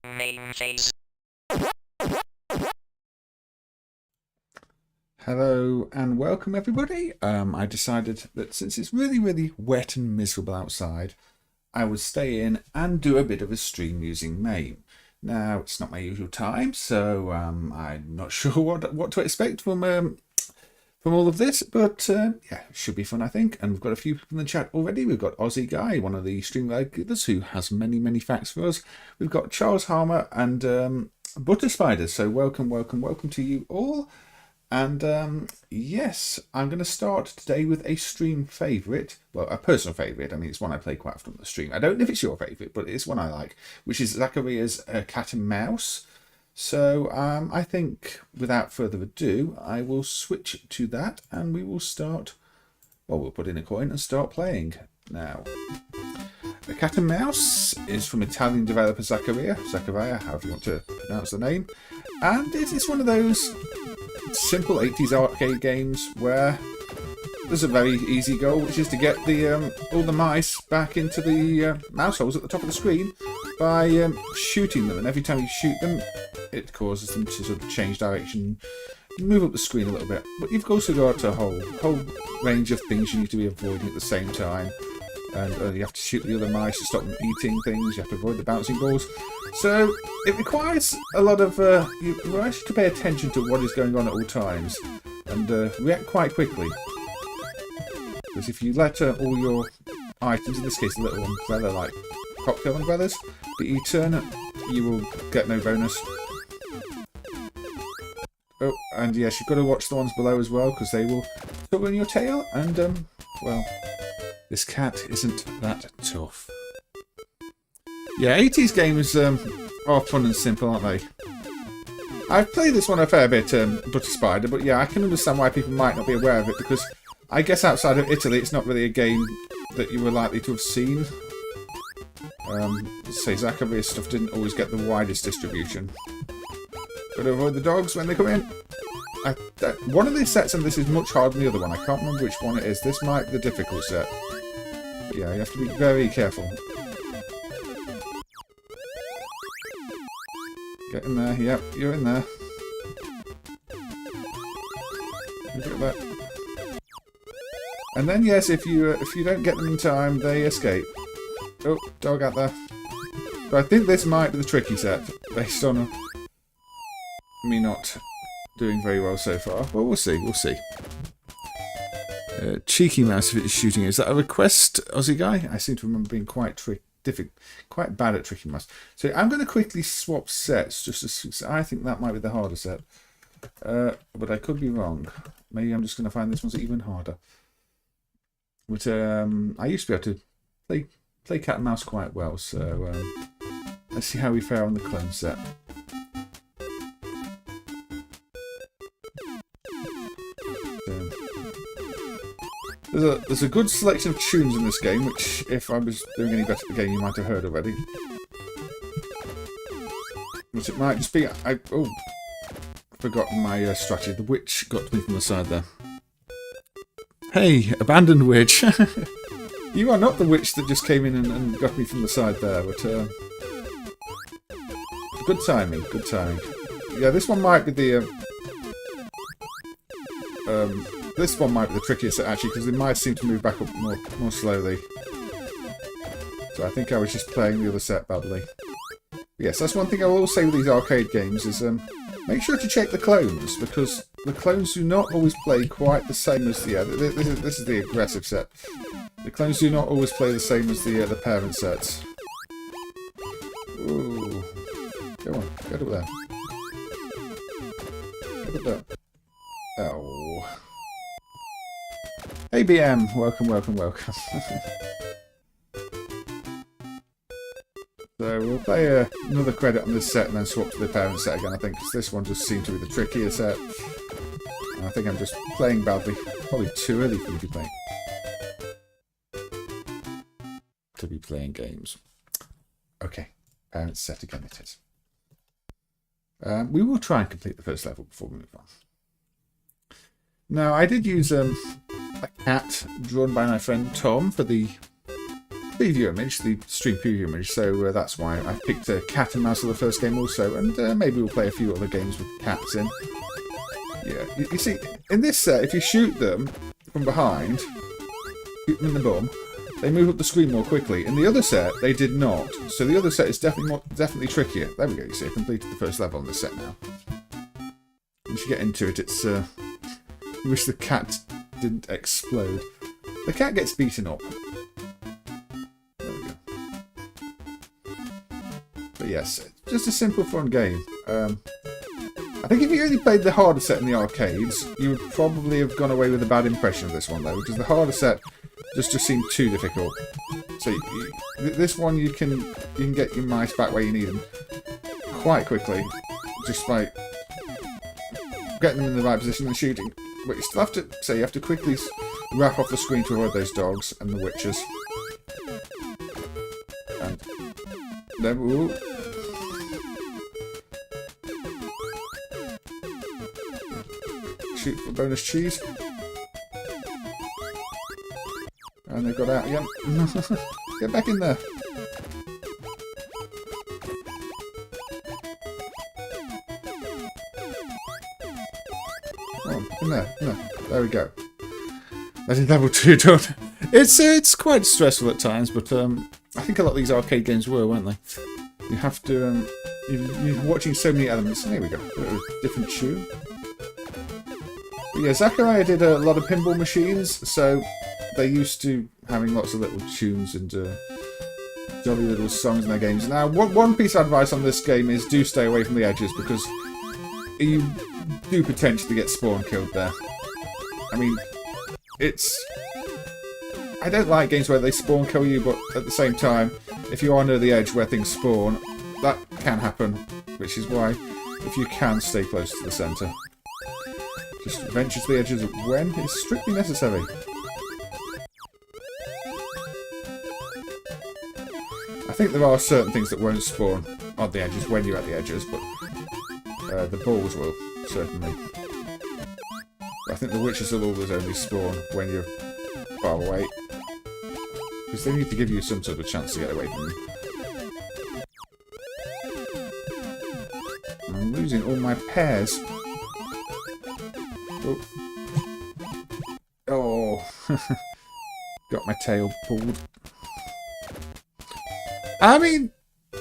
Märchen Maze. Hello and welcome everybody. I decided that since it's really wet and miserable outside, I would stay in and do a bit of a stream using MAME. Now, it's not my usual time, so I'm not sure what to expect from all of this, but yeah, it should be fun, I think. And we've got a few people in the chat already. We've got Aussie Guy, one of the stream regulars, who has many facts for us. We've got Charles Harmer and Butter Spider. So welcome to you all. And yes, I'm going to start today with a stream favourite. Well, a personal favourite. I mean, it's one I play quite often on the stream. I don't know if it's your favourite, but it's one I like, which is Zachariah's Cat and Mouse. So I think, without further ado, I will switch to that and we will start. Well, we'll put in a coin and start playing now. The Cat and Mouse is from Italian developer Zaccaria, however you want to pronounce the name. And it is one of those simple 80s arcade games where there's a very easy goal, which is to get the all the mice back into the mouse holes at the top of the screen by shooting them. And every time you shoot them, it causes them to sort of change direction, move up the screen a little bit. But you've also got a whole range of things you need to be avoiding at the same time. And you have to shoot the other mice to stop them eating things. You have to avoid the bouncing balls. So it requires a lot of you actually to pay attention to what is going on at all times and react quite quickly. Because if you let all your items, in this case a little umbrella like cocktail umbrellas, but you turn it, you will get no bonus. Oh, and yes, you've got to watch the ones below as well, because they will tug on your tail. And well, this cat isn't that tough. Yeah, 80s games are fun and simple, aren't they? I've played this one a fair bit, Butter Spider, but yeah, I can understand why people might not be aware of it, because I guess outside of Italy, it's not really a game that you were likely to have seen. Say, Zachariah's stuff didn't always get the widest distribution. Gotta avoid the dogs when they come in. One of these sets, and this is much harder than the other one. I can't remember which one it is. This might be the difficult set. But yeah, you have to be very careful. Get in there. Yep, you're in there. Look at that. And then yes, if you don't get them in time, they escape. Oh, dog out there. So I think this might be the tricky set, based on me not doing very well so far. Well, we'll see. Cheeky mouse if it's shooting. Is that a request, Aussie Guy? I seem to remember being quite bad at tricky mouse. So I'm going to quickly swap sets. I think that might be the harder set, but I could be wrong. Maybe I'm just going to find this one's even harder. But I used to be able to play cat and mouse quite well. So let's see how we fare on the clone set. There's a good selection of tunes in this game, which, if I was doing any better at the game, you might have heard already. But it might just be... forgotten my strategy. The witch got me from the side there. Hey, abandoned witch! You are not the witch that just came in and got me from the side there, but... good timing. Yeah, this one might be the... this one might be the trickiest actually, because they might seem to move back up more slowly. So I think I was just playing the other set badly. Yes, that's one thing I will say with these arcade games is make sure to check the clones, because the clones do not always play quite the same as the... this is the aggressive set. The clones do not always play the same as the parent sets. Ooh. Go on, get up there. Get up there. Oh. Hey BM, welcome. So we'll play another credit on this set and then swap to the parent set again, I think, because this one just seemed to be the trickier set. And I think I'm just playing badly. Probably too early for me to be playing games. Okay, parent set again it is. We will try and complete the first level before we move on. Now, I did use a cat drawn by my friend Tom for the preview image, the stream preview image, so that's why I picked Cat and Mouse for the first game also, and maybe we'll play a few other games with cats in. Yeah, you see, in this set, if you shoot them from behind, shoot them in the bum, they move up the screen more quickly. In the other set, they did not, so the other set is definitely trickier. There we go, you see, I completed the first level on this set now. Once you get into it, it's... I wish the cat didn't explode. The cat gets beaten up. There we go. But yes, just a simple, fun game. I think if you only played the harder set in the arcades, you would probably have gone away with a bad impression of this one, though, because the harder set just seemed too difficult. So this one, you can get your mice back where you need them quite quickly, just by getting them in the right position and shooting. But you still have to, you have to quickly wrap off the screen to avoid those dogs and the witches. And then we'll... shoot for bonus cheese. And they got out again. Get back in there. Oh, in there. There we go. That is level 2 done. It's quite stressful at times, but I think a lot of these arcade games were, weren't they? You have to you're watching so many elements. There we go. Different tune. But yeah, Zachariah did a lot of pinball machines, so they're used to having lots of little tunes and jolly little songs in their games. Now, one piece of advice on this game is do stay away from the edges, because you do potentially get spawn killed there. I mean, I don't like games where they spawn kill you, but at the same time, if you are near the edge where things spawn, that can happen, which is why, if you can, stay close to the centre. Just venture to the edges when it's strictly necessary. I think there are certain things that won't spawn on the edges when you're at the edges, but the balls will, certainly. But I think the witches will always only spawn when you're far away, because they need to give you some sort of chance to get away from them. I'm losing all my pairs. Oh, got my tail pulled. I mean,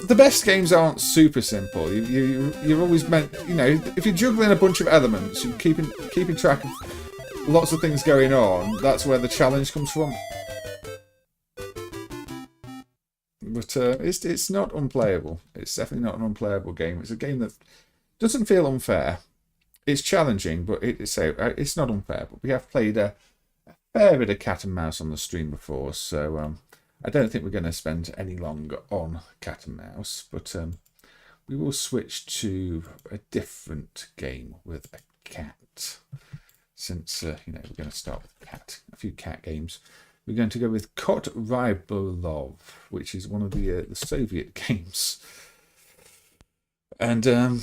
the best games aren't super simple. You're always meant, you know, if you're juggling a bunch of elements, you're keeping track of lots of things going on. That's where the challenge comes from. But it's not unplayable. It's definitely not an unplayable game. It's a game that doesn't feel unfair. It's challenging, but it's not unfair. But we have played a fair bit of cat and mouse on the stream before, so I don't think we're going to spend any longer on cat and mouse. But we will switch to a different game with a cat, since you know, we're going to start with cat. A few cat games. We're going to go with Kot-Rybolov, which is one of the Soviet games, and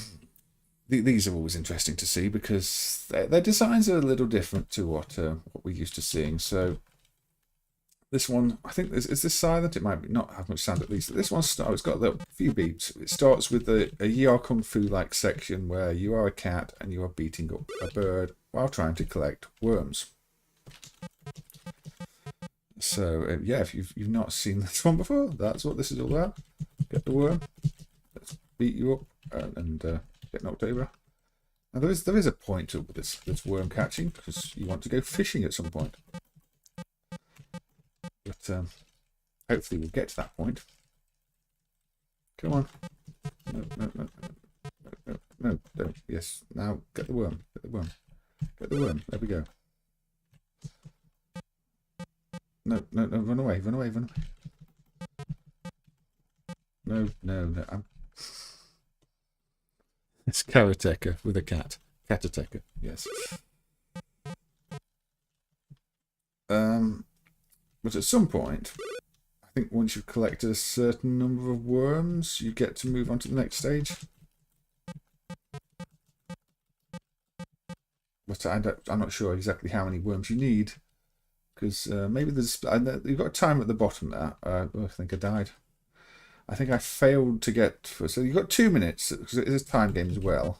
these are always interesting to see because their designs are a little different to what we're used to seeing. So this one, I think, is this silent? It might not have much sound at least. This one, it's got a few beeps. It starts with a Yi Kung Fu-like section where you are a cat and you are beating up a bird while trying to collect worms. So yeah, if you've not seen this one before, that's what this is all about. Get the worm, let's beat you up and get knocked over. Now there is a point to this worm catching, because you want to go fishing at some point. But hopefully we'll get to that point. Come on. No. Yes, now get the worm. Get the worm. Get the worm. There we go. No, run away. No, It's karateka with a cat. Karateka, yes. But at some point, I think once you've collected a certain number of worms, you get to move on to the next stage. But I'm not sure exactly how many worms you need, because maybe there's you've got a timer at the bottom there. I think I died. I think I failed to get. So you've got 2 minutes because it is a time game as well.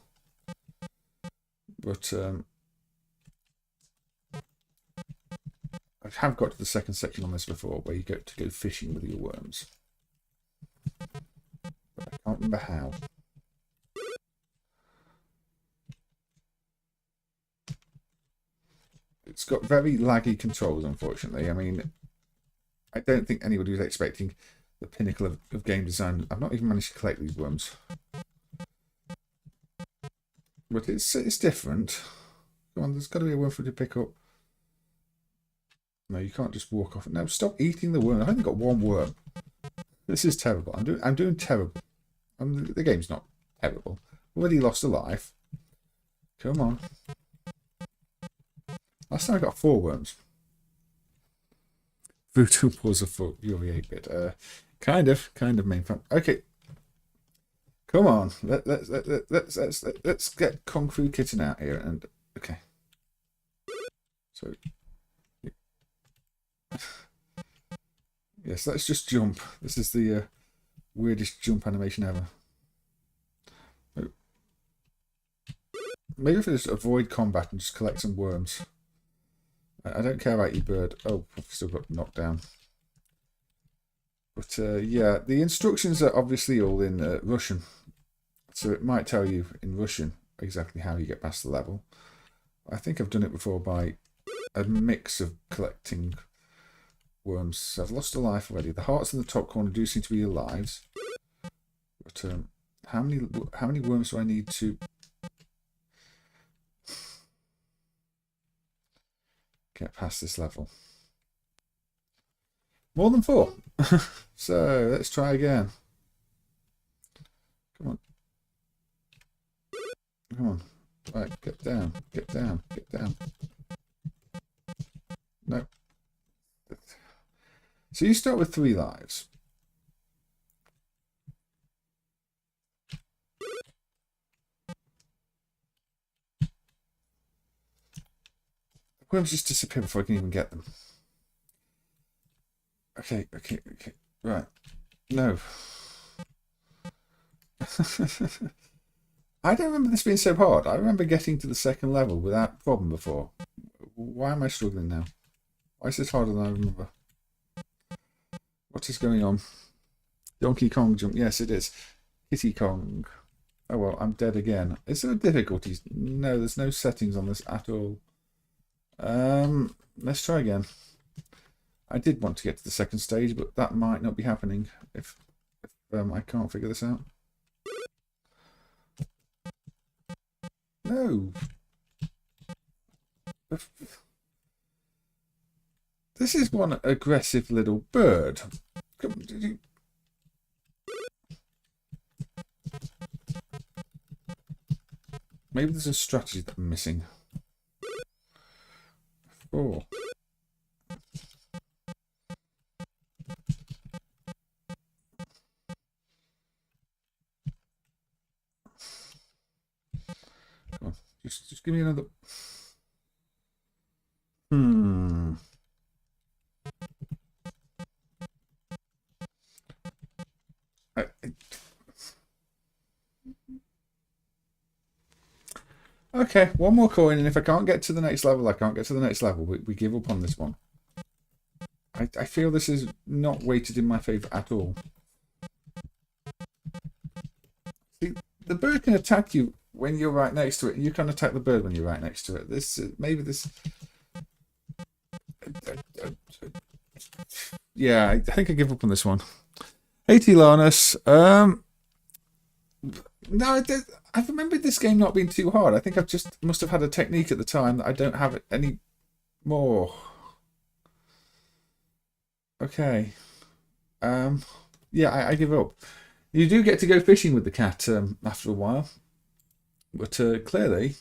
But I have got to the second section on this before, where you get to go fishing with your worms. But I can't remember how. It's got very laggy controls, unfortunately. I mean, I don't think anybody was expecting the pinnacle of game design. I've not even managed to collect these worms. But it's different. Come on, there's got to be a worm for you to pick up. No, you can't just walk off. No, stop eating the worm. I've only got one worm. This is terrible. I'm doing terrible. The game's not terrible. Already lost a life. Come on. Last time I got 4 worms. Voodoo Paws for Yuri 8-bit. Kind of main fun. Okay. Come on. Let's get Kung Fu Kitten out here and okay. So yes, let's just jump. This is the weirdest jump animation ever. Maybe if I just avoid combat and just collect some worms. I don't care about you, bird. Oh, I've still got knocked down. But yeah, the instructions are obviously all in Russian. So it might tell you in Russian exactly how you get past the level. I think I've done it before by a mix of collecting worms. So I've lost a life already. The hearts in the top corner do seem to be your lives. But how many worms do I need to get past this level? More than 4. So let's try again. Come on. Come on. Right, get down. Get down. Get down. No. So you start with 3 lives. The worms just disappear before I can even get them. Okay. Right. No. I don't remember this being so hard. I remember getting to the second level without problem before. Why am I struggling now? Why is this harder than I remember? What is going on? Donkey Kong jump. Yes, it is. Kitty Kong. Oh well, I'm dead again. Is there difficulties? No, there's no settings on this at all. Let's try again. I did want to get to the second stage, but that might not be happening if I can't figure this out. No. This is one aggressive little bird. Maybe there's a strategy that I'm missing. 4. Come on, just give me another. Okay, one more coin, and if I can't get to the next level, I can't get to the next level. We give up on this one. I feel this is not weighted in my favour at all. See, the bird can attack you when you're right next to it, and you can attack the bird when you're right next to it. Maybe this. Yeah, I think I give up on this one. Hey, Tilanus. No, I remember this game not being too hard. I think I just must have had a technique at the time that I don't have it anymore. Okay. Yeah, I give up. You do get to go fishing with the cat after a while. But clearly,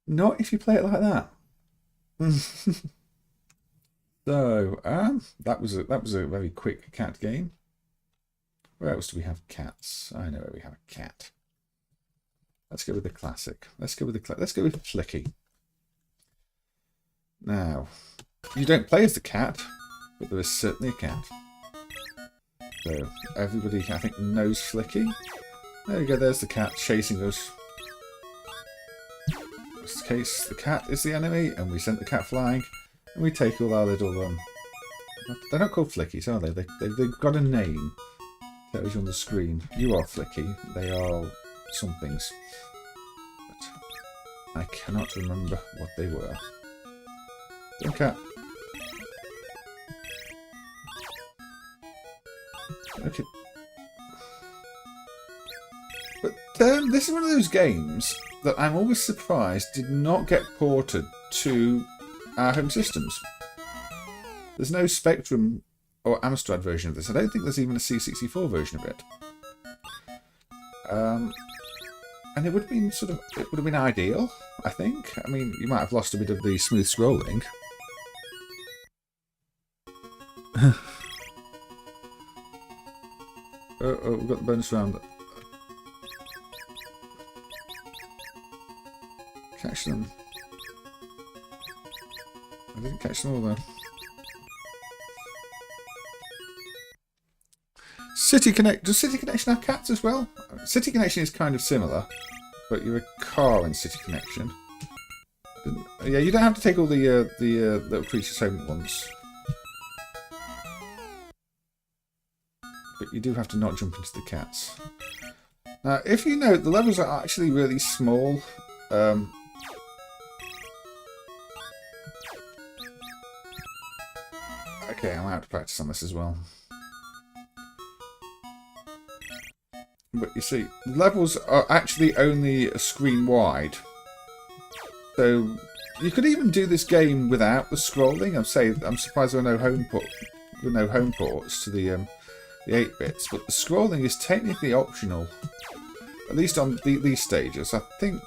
not if you play it like that. So, that was a very quick cat game. Where else do we have cats? I know where we have a cat. Let's go with the classic. Let's go with Flicky. Now, you don't play as the cat, but there is certainly a cat. So, everybody, I think, knows Flicky. There you go, there's the cat chasing us. In this case, the cat is the enemy, and we sent the cat flying, and we take all our little... they're not called Flickies, are they? They've got a name. That was on the screen. You are Flicky. They are somethings. But I cannot remember what they were. Good cat. Okay. But this is one of those games that I'm always surprised did not get ported to our home systems. There's no Spectrum or Amstrad version of this. I don't think there's even a C64 version of it. And it would have been it would have been ideal, I think. I mean, you might have lost a bit of the smooth scrolling. Oh, we've got the bonus round. Catch them. I didn't catch them all though. City Connect. Does City Connection have cats as well? City Connection is kind of similar, but you're a car in City Connection. Yeah, you don't have to take all the little creatures home at once. But you do have to not jump into the cats. Now, if you note, the levels are actually really small. Okay, I'm out of practice on this as well. But you see, the levels are actually only a screen wide. So you could even do this game without the scrolling. I'm surprised there are no home ports to the 8-bits, but the scrolling is technically optional, at least on these stages. I think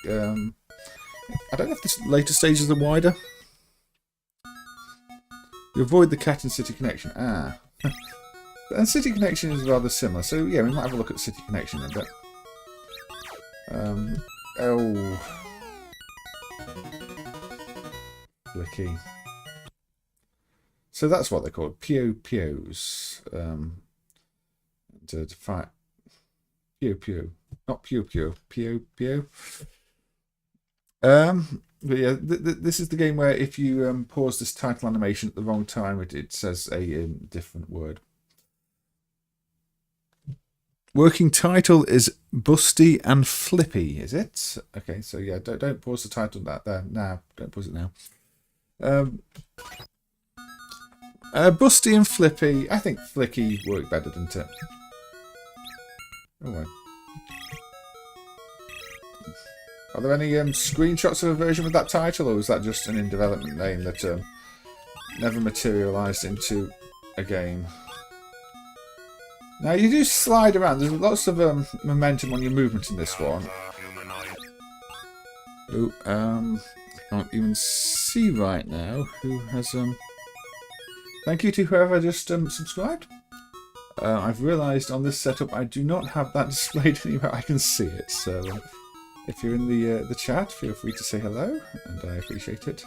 I don't know if the later stages are wider. You avoid the cat and City Connection. Ah. And City Connection is rather similar, so yeah, we might have a look at City Connection in a bit. Oh. Flicky. So that's what they're called, Pio-Pios. To fight. Pio-Pio. Not Pio-Pio. Pio-Pio. But yeah, this is the game where if you pause this title animation at the wrong time, it says a different word. Working title is Busty and Flippy, is it? Okay, so yeah, don't pause the title there. Now, don't pause it now. Busty and Flippy. I think Flicky worked better, didn't it? Oh, well. Are there any screenshots of a version with that title, or was that just an in-development name that never materialised into a game? Now, you do slide around. There's lots of momentum on your movement in this one. Oh, I can't even see right now who has... Thank you to whoever just subscribed. I've realised on this setup I do not have that displayed anywhere I can see it, so if you're in the chat, feel free to say hello, and I appreciate it.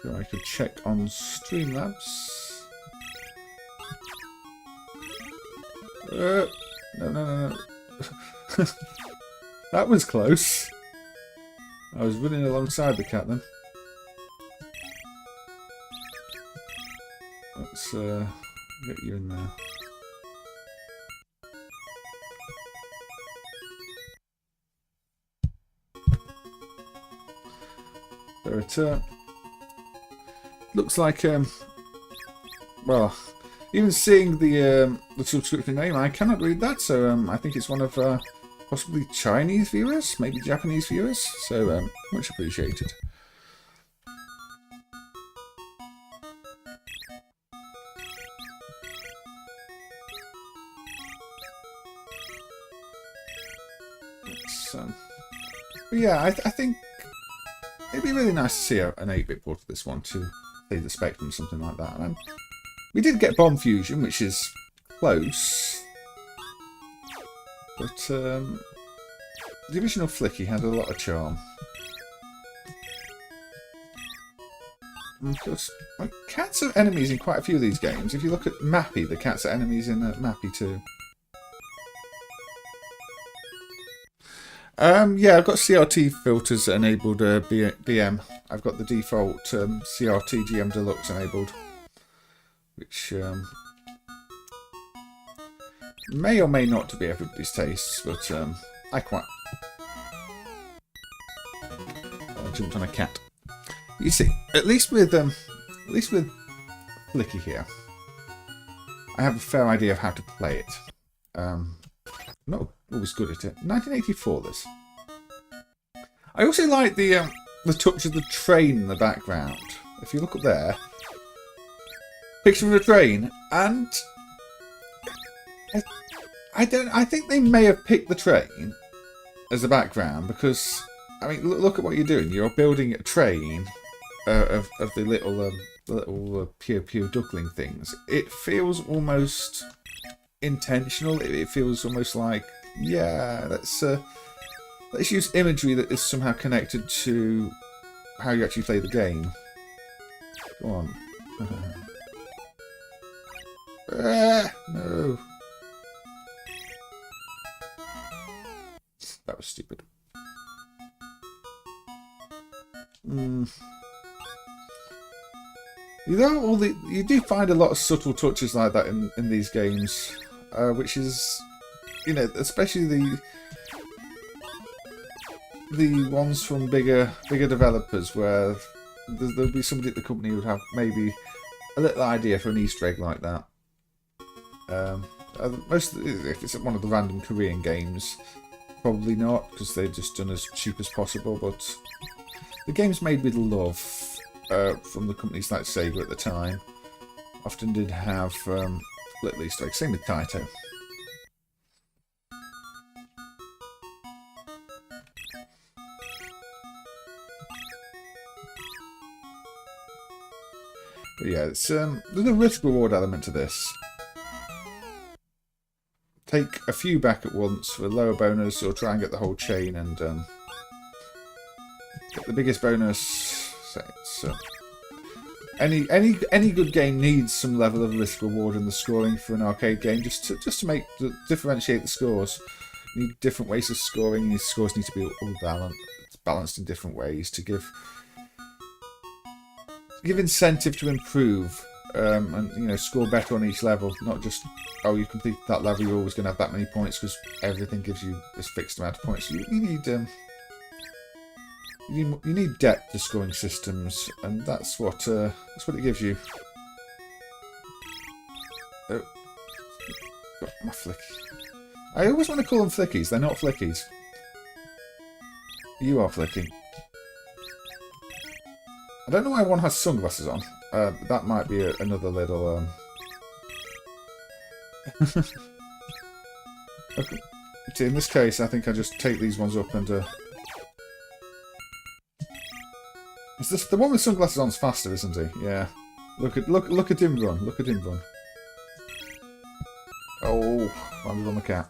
Sure, I could check on Streamlabs. No. That was close. I was running alongside the cat then. Let's get you in there. There it looks like well, even seeing the subscription name, I cannot read that, so I think it's one of possibly Chinese viewers, maybe Japanese viewers, so much appreciated. But yeah, I think it'd be really nice to see an 8-bit port of this one to say the Spectrum, something like that. And we did get Bomb Fusion, which is close, but the original Flicky had a lot of charm. And of course, like, cats are enemies in quite a few of these games. If you look at Mappy, the cats are enemies in Mappy too. Yeah, I've got CRT filters enabled, BM. I've got the default CRT GM Deluxe enabled, which may or may not be everybody's tastes, but I quite... I jumped on a cat. You see, at least with Flicky here, I have a fair idea of how to play it. Not always good at it. 1984, this. I also like the touch of the train in the background. If you look up there, picture of a train, and I think they may have picked the train as the background because I mean, look at what you're doing. You're building a train of the little pew duckling things. It feels almost intentional. It feels almost like, yeah, let's use imagery that is somehow connected to how you actually play the game. Go on. No. That was stupid. You do find a lot of subtle touches like that in these games, which is, you know, especially the ones from bigger developers, where there'll be somebody at the company who would have maybe a little idea for an Easter egg like that. If it's one of the random Korean games, probably not, because they're just done as cheap as possible. But the games made with love from the companies like Sega at the time often did have little Easter eggs. Same with Taito. But yeah, it's there's a risk-reward element to this. Take a few back at once for a lower bonus, or try and get the whole chain and get the biggest bonus. So any good game needs some level of risk-reward in the scoring for an arcade game, just to differentiate the scores. You need different ways of scoring. Your scores need to be all balanced in different ways to give incentive to improve, and you know, score better on each level. Not just, oh, you complete that level, you're always going to have that many points because everything gives you this fixed amount of points. You need depth to scoring systems, and that's what it gives you. Oh, got my Flicky. I always want to call them Flickies. They're not Flickies. You are Flicky. I don't know why one has sunglasses on. That might be another little... Okay. See, in this case, I think I just take these ones up and... Is this the one with sunglasses on's faster, isn't he? Yeah. Look at him run. Look at him run. Oh, landed on the cat.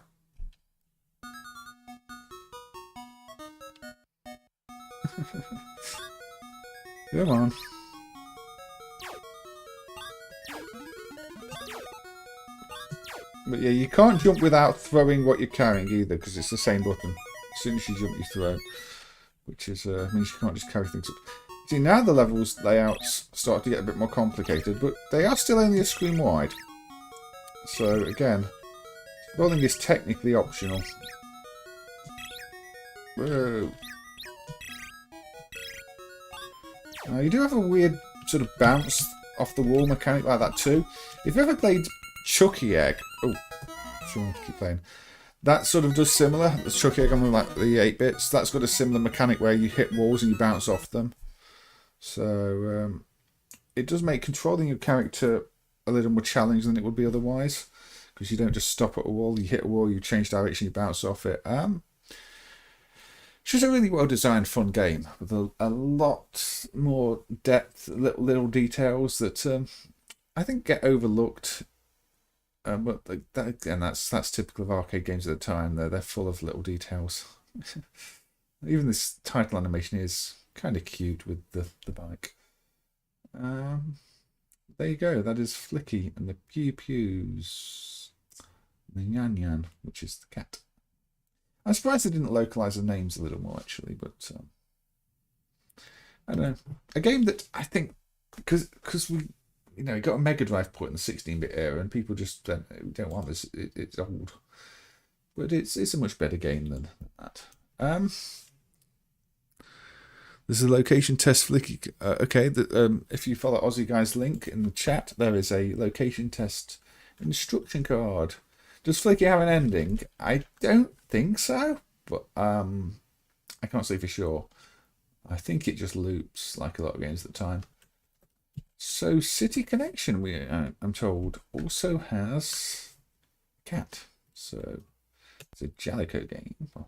Come on. But yeah, you can't jump without throwing what you're carrying either, because it's the same button. As soon as you jump, you throw. Which is means you can't just carry things up. See, now the levels layouts start to get a bit more complicated, but they are still only a screen wide. So again, scrolling is technically optional. Whoa. Now, you do have a weird sort of bounce off the wall mechanic like that too. If you've ever played Chucky Egg, oh, sure, I want to keep playing. That sort of does similar. The Chucky Egg on like the 8-bits. That's got a similar mechanic where you hit walls and you bounce off them. So it does make controlling your character a little more challenging than it would be otherwise, because you don't just stop at a wall. You hit a wall, you change direction, you bounce off it. It's just a really well-designed, fun game with a lot more depth, little details that I think get overlooked. But again, that's typical of arcade games at the time. They're full of little details Even this title animation is kind of cute with the bike. There you go. That is Flicky and the Pew Pews. The Yan Yan, which is the cat. I'm surprised they didn't localize the names a little more, actually, but I don't know. A game that I think, because we, it got a Mega Drive port in the 16-bit era, and people just don't want this. It's old, but it's a much better game than that. There's a location test Flicky. Okay, if you follow Aussie Guy's link in the chat, there is a location test instruction card. Does Flicky have an ending? I don't think so, but I can't say for sure. I think it just loops like a lot of games at the time. So City Connection, I'm told, also has a cat. So it's a Jalico game. Well,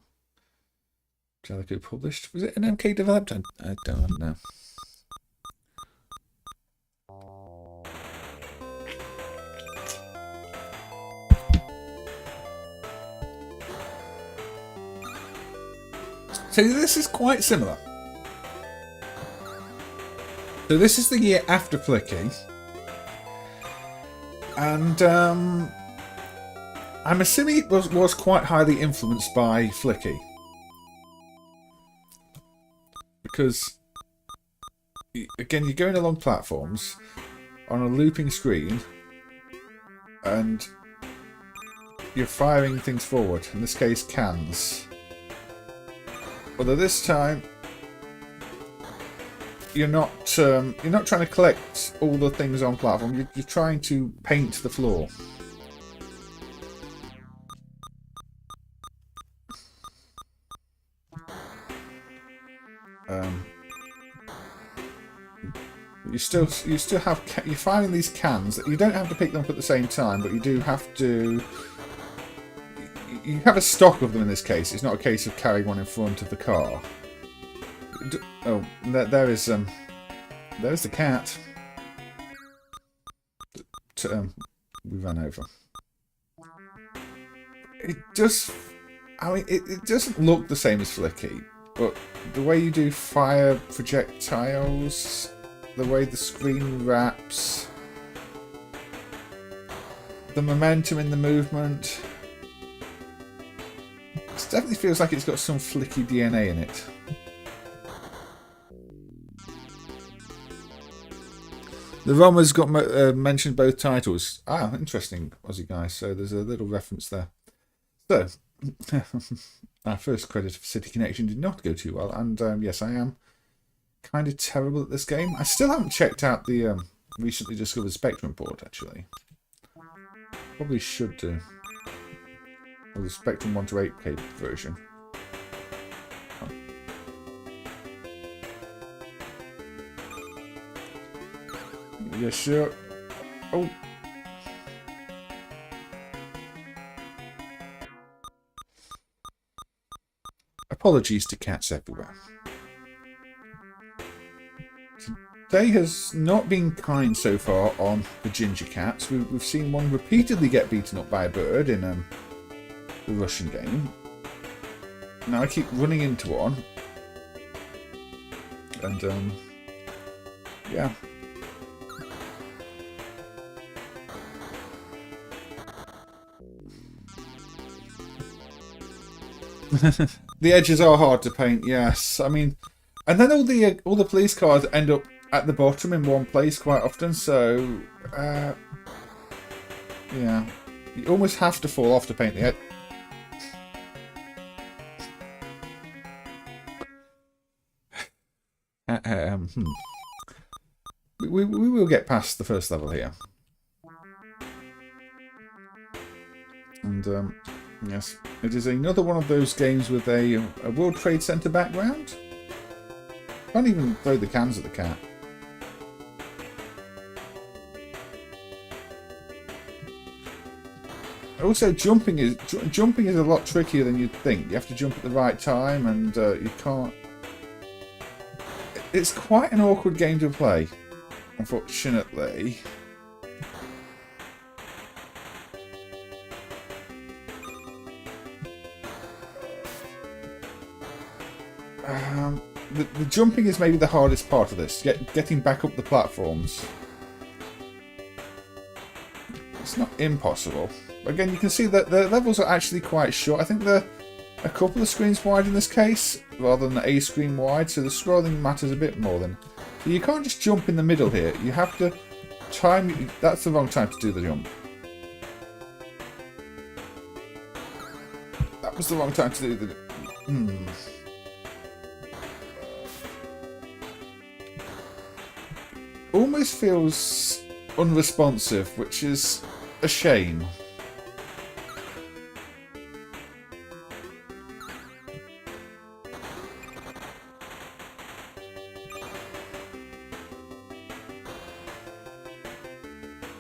Jalico published. Was it an MK developed? I don't know. So this is quite similar. So this is the year after Flicky. And I'm assuming it was quite highly influenced by Flicky. Because, again, you're going along platforms on a looping screen and you're firing things forward. In this case, cans. Although this time, you're not trying to collect all the things on platform. You're trying to paint the floor. You still have you're firing these cans that you don't have to pick them up at the same time, but you do have to. You have a stock of them in this case. It's not a case of carrying one in front of the car. Oh, there's the cat. We ran over. It does. I mean, it doesn't look the same as Flicky, but the way you do fire projectiles, the way the screen wraps, the momentum in the movement. It definitely feels like it's got some Flicky DNA in it. The ROM has got mentioned both titles. Ah, interesting, Aussie Guy. So there's a little reference there. So, our first credit for City Connection did not go too well. And yes, I am kind of terrible at this game. I still haven't checked out the recently discovered Spectrum port, actually. Probably should do. Or the Spectrum 1 to 8K version. Oh. Yeah, sure. Oh. Apologies to cats everywhere. Today has not been kind so far on the ginger cats. We've seen one repeatedly get beaten up by a bird in the Russian game. Now I keep running into one. And, yeah. The edges are hard to paint, yes. I mean, and then all the police cars end up at the bottom in one place quite often, so yeah, you almost have to fall off to paint the edge. We will get past the first level here, and yes, it is another one of those games with a World Trade Center background. Can't even throw the cans at the cat. Also, jumping is a lot trickier than you'd think. You have to jump at the right time, and you can't. It's quite an awkward game to play, unfortunately. The jumping is maybe the hardest part of this. Getting back up the platforms. It's not impossible. Again, you can see that the levels are actually quite short. I think they're a couple of screens wide in this case, rather than a screen wide, so the scrolling matters a bit more than... So you can't just jump in the middle here. You have to time... That's the wrong time to do the jump. That was the wrong time to do the... Almost feels unresponsive, which is a shame.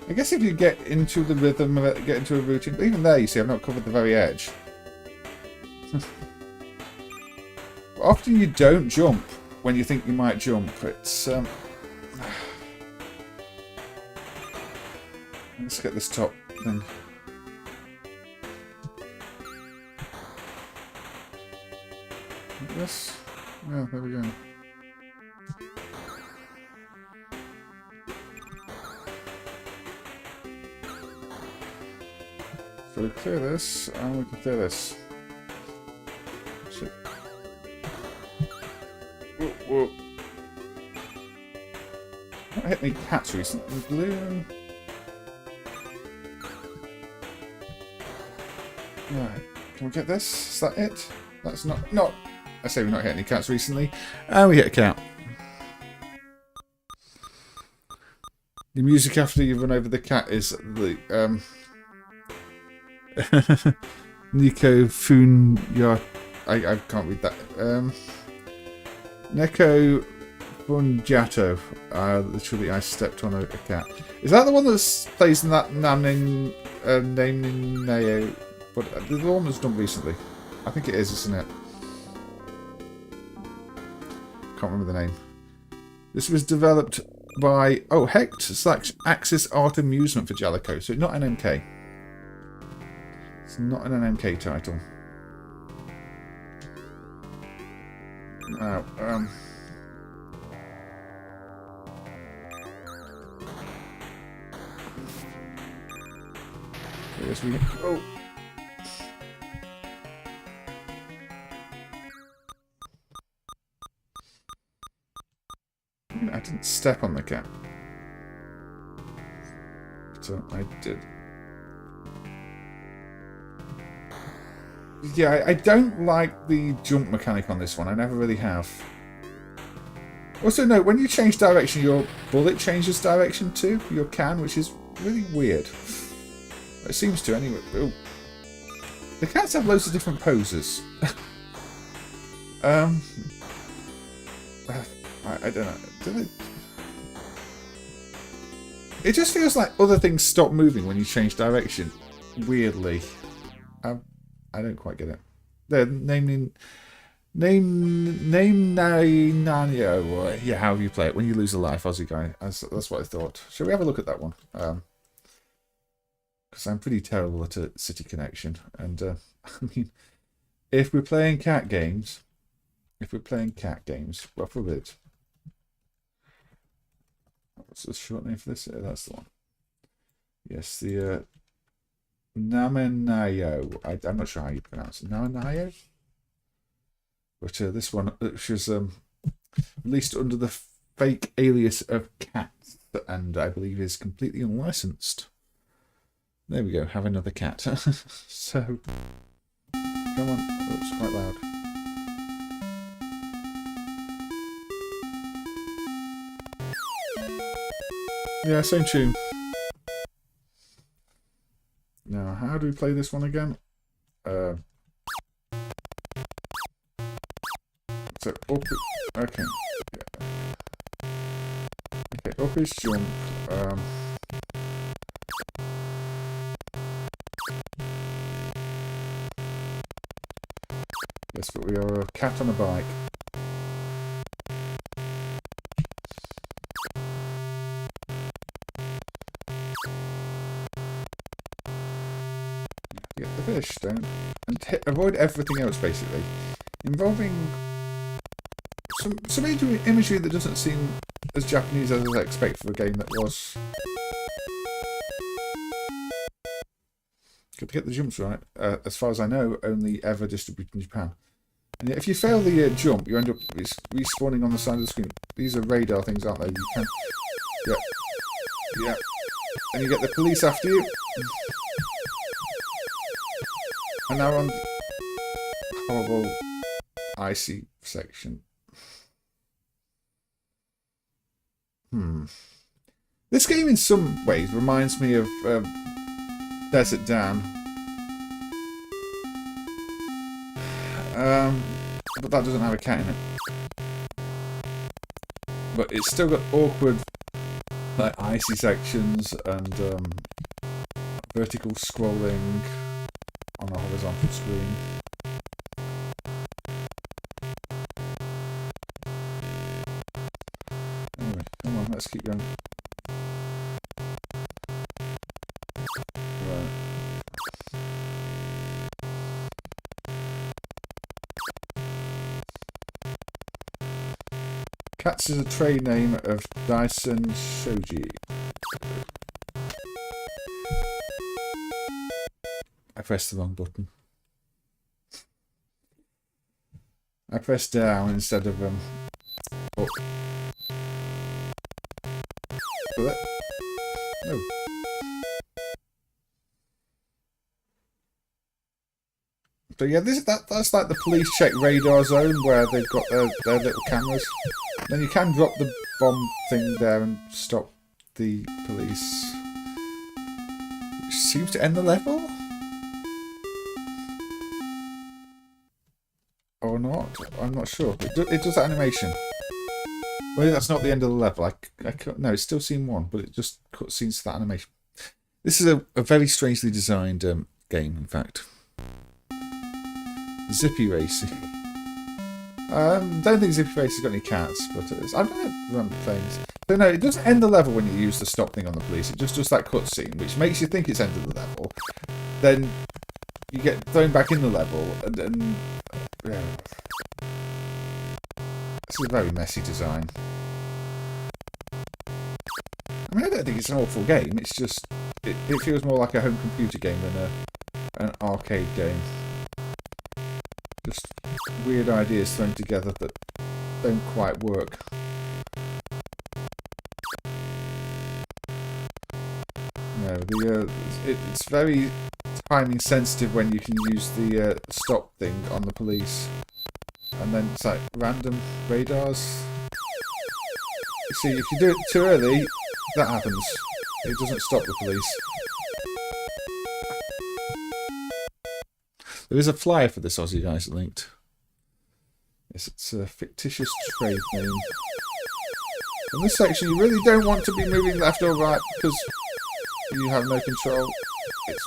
I guess if you get into the rhythm of it, get into a routine, but even there, you see, I've not covered the very edge. Often you don't jump when you think you might jump. It's let's get this top thing. Like this. Oh, there we go. So we clear this, and we can clear this. Shit. Whoa, whoa. Not hit any cats recently. Blue. Right. Can we get this? Is that it? That's not. I say we've not hit any cats recently. And we hit a cat. The music after you run over the cat is the Nico Funya. I can't read that. Neko Bunjato. Literally, I stepped on a cat. Is that the one that plays in that Namennayo? But the one was done recently. I think it is, isn't it? Can't remember the name. This was developed by Hecht/Axis Art Amusement for Jellico, so not an MK. It's not an MK title. Now, I guess we. Oh. I didn't step on the cat. So I did. Yeah, I don't like the jump mechanic on this one. I never really have. Also, no, when you change direction, your bullet changes direction too. Your can, which is really weird. It seems to, anyway. Ooh. The cats have loads of different poses. I don't know. Do they... It just feels like other things stop moving when you change direction. Weirdly. I don't quite get it. They're Namennayo. Yeah, however you play it. When you lose a life, Aussie guy. That's what I thought. Shall we have a look at that one? Because I'm pretty terrible at a city connection. And, I mean, if we're playing cat games, rough a bit. What's the short name for this? That's the one. Yes, the Namennayo. I'm not sure how you pronounce it. Namennayo? But this one, which was released under the fake alias of Cats, and I believe is completely unlicensed. There we go, have another cat. So, come on. Oh, it's quite loud. Yeah, same tune. Now, how do we play this one again? So, up... Okay. Yeah. Okay, up is jump. Yes, but we are a cat on a bike. Get the fish, don't... And avoid everything else, basically. Involving some imagery that doesn't seem as Japanese as I expect for a game that was. Got to get the jumps right. As far as I know, only ever distributed in Japan. And yet if you fail the jump, you end up respawning on the side of the screen. These are radar things, aren't they? You can. Yeah. Yeah. And you get the police after you. And now we're on the horrible icy section. This game in some ways reminds me of Desert Dan. But that doesn't have a cat in it. But it's still got awkward like icy sections and vertical scrolling on a horizontal screen. Anyway, come on, let's keep going. Right. Cats is a trade name of Dyson Shoji. I pressed the wrong button. I pressed down instead of up. No. So yeah, that's like the police check radar zone where they've got their little cameras. Then you can drop the bomb thing there and stop the police. Which seems to end the level? Or not? I'm not sure. It does that animation. Well, that's not the end of the level. No, it's still scene 1, but it just cutscenes to that animation. This is a very strangely designed game, in fact. Zippy Racing. Don't think Zippy Racing's got any cats, but I've done things. So no, it doesn't end the level when you use the stop thing on the police. It just does that cutscene, which makes you think it's ended the level. Then you get thrown back in the level, and yeah. This is a very messy design. I mean, I don't think it's an awful game. It's just it feels more like a home computer game than an arcade game. Just weird ideas thrown together that don't quite work. No, it's very timing sensitive when you can use the stop thing on the police, and then it's like random radars. You see, if you do it too early, that happens. It doesn't stop the police. There is a flyer for this Aussie guys linked. Yes, it's a fictitious trade name. In this section, you really don't want to be moving left or right because you have no control. It's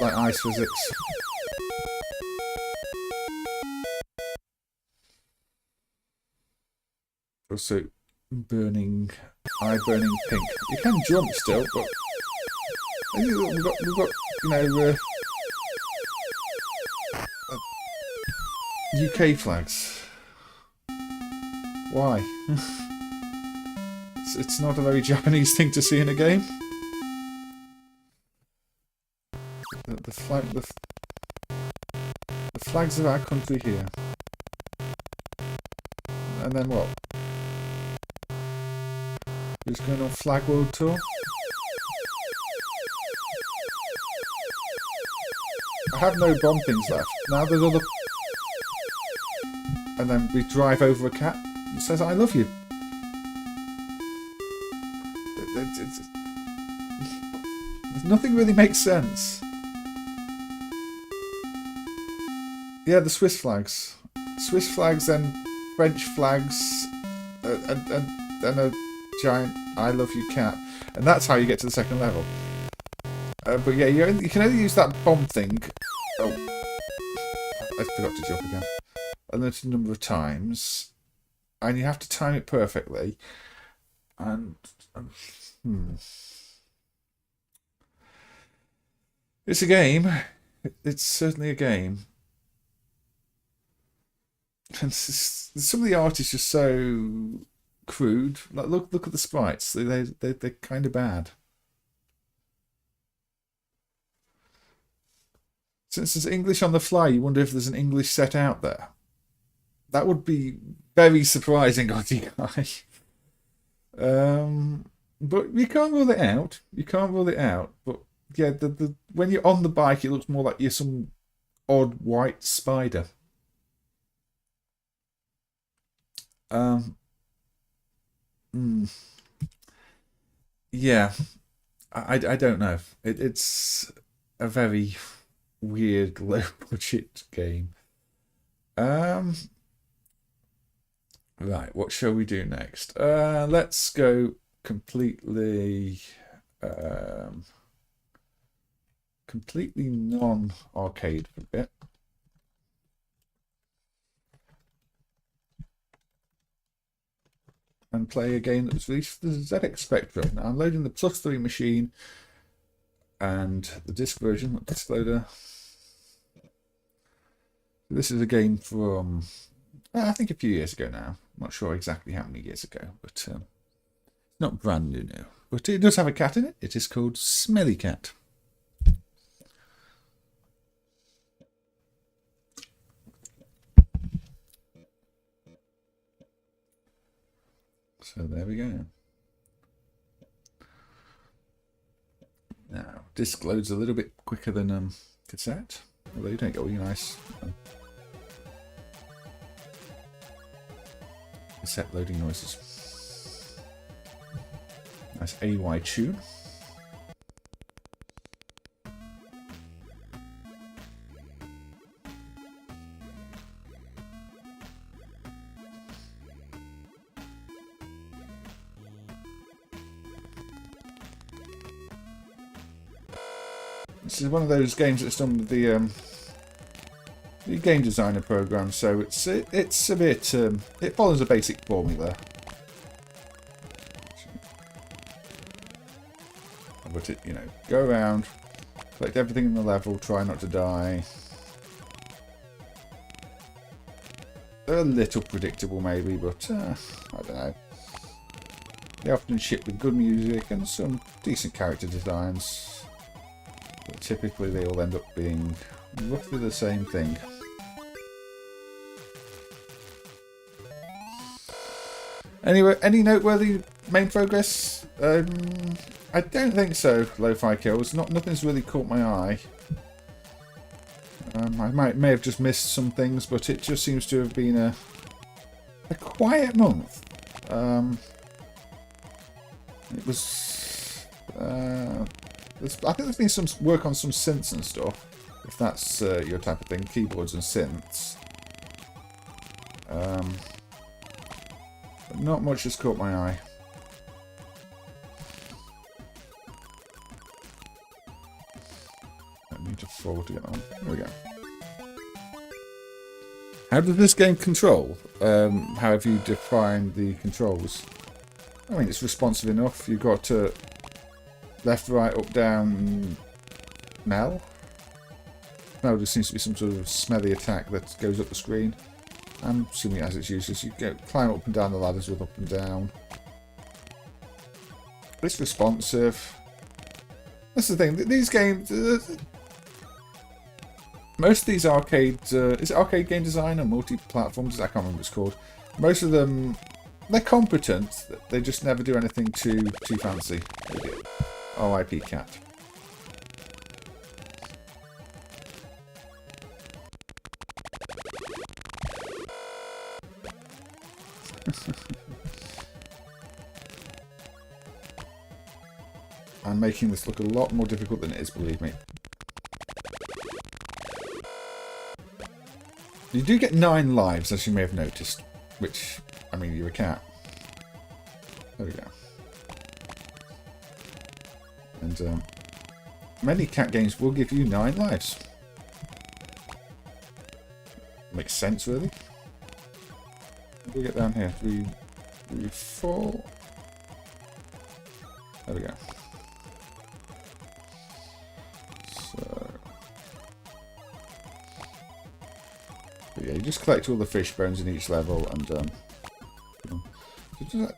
like ice physics. Also, burning pink. You can jump still, but we've got you know. UK flags. Why? it's not a very Japanese thing to see in a game. The flags of our country here. And then what? Who's going on Flag World Tour? I have no bomb things left. Now there's other. And then we drive over a cat that says, I love you. Nothing really makes sense. Yeah, the Swiss flags. Swiss flags and French flags and a giant I love you cat. And that's how you get to the second level. But yeah, you can only use that bomb thing. Oh, I forgot to jump again. A limited number of times, and you have to time it perfectly. And it's a game. It's certainly a game. And some of the art is just so crude. Like look at the sprites. They're kind of bad. Since there's English on the fly, you wonder if there's an English set out there. That would be very surprising, Guy. But you can't rule it out. You can't rule it out. But yeah, the when you're on the bike, it looks more like you're some odd white spider. Yeah, I don't know. It's a very weird low budget game. Right, what shall we do next? Let's go completely completely non-arcade for a bit. And play a game that was released for the ZX Spectrum. Now I'm loading the +3 machine and the disc version, not disc loader. This is a game from, I think, a few years ago now. I'm not sure exactly how many years ago, but it's not brand new. But it does have a cat in it. It is called Smelly Cat. So there we go. Now, disc loads a little bit quicker than cassette, although you don't get all your nice cassette loading noises. Nice AY tune. This is one of those games that's done with the game designer program, so it's a bit it follows a basic formula. But it, go around, collect everything in the level, try not to die. They're a little predictable maybe, but I don't know. They often ship with good music and some decent character designs. But typically they all end up being roughly the same thing. Anyway, any noteworthy main progress? I don't think so. Lo-fi kills. Nothing's really caught my eye. I may have just missed some things, but it just seems to have been a quiet month. It was. I think there's been some work on some synths and stuff, if that's your type of thing, keyboards and synths. But not much has caught my eye. I need to forward to get on. There we go. How does this game control? How have you defined the controls? I mean, it's responsive enough. You've got left, right, up, down, Mel. Mel just seems to be some sort of smelly attack that goes up the screen. I'm assuming it has its uses. You climb up and down the ladders with up and down. It's responsive. That's the thing. These games... most of these arcade... is it arcade game design or multi-platforms? I can't remember what it's called. Most of them... they're competent. They just never do anything too fancy. RIP Cat. I'm making this look a lot more difficult than it is, believe me. You do get 9 lives, as you may have noticed. Which, I mean, you're a cat. There we go. And many cat games will give you 9 lives. Makes sense, really. We'll get down here. 3, 4. There we go. So Yeah, you just collect all the fish bones in each level, and does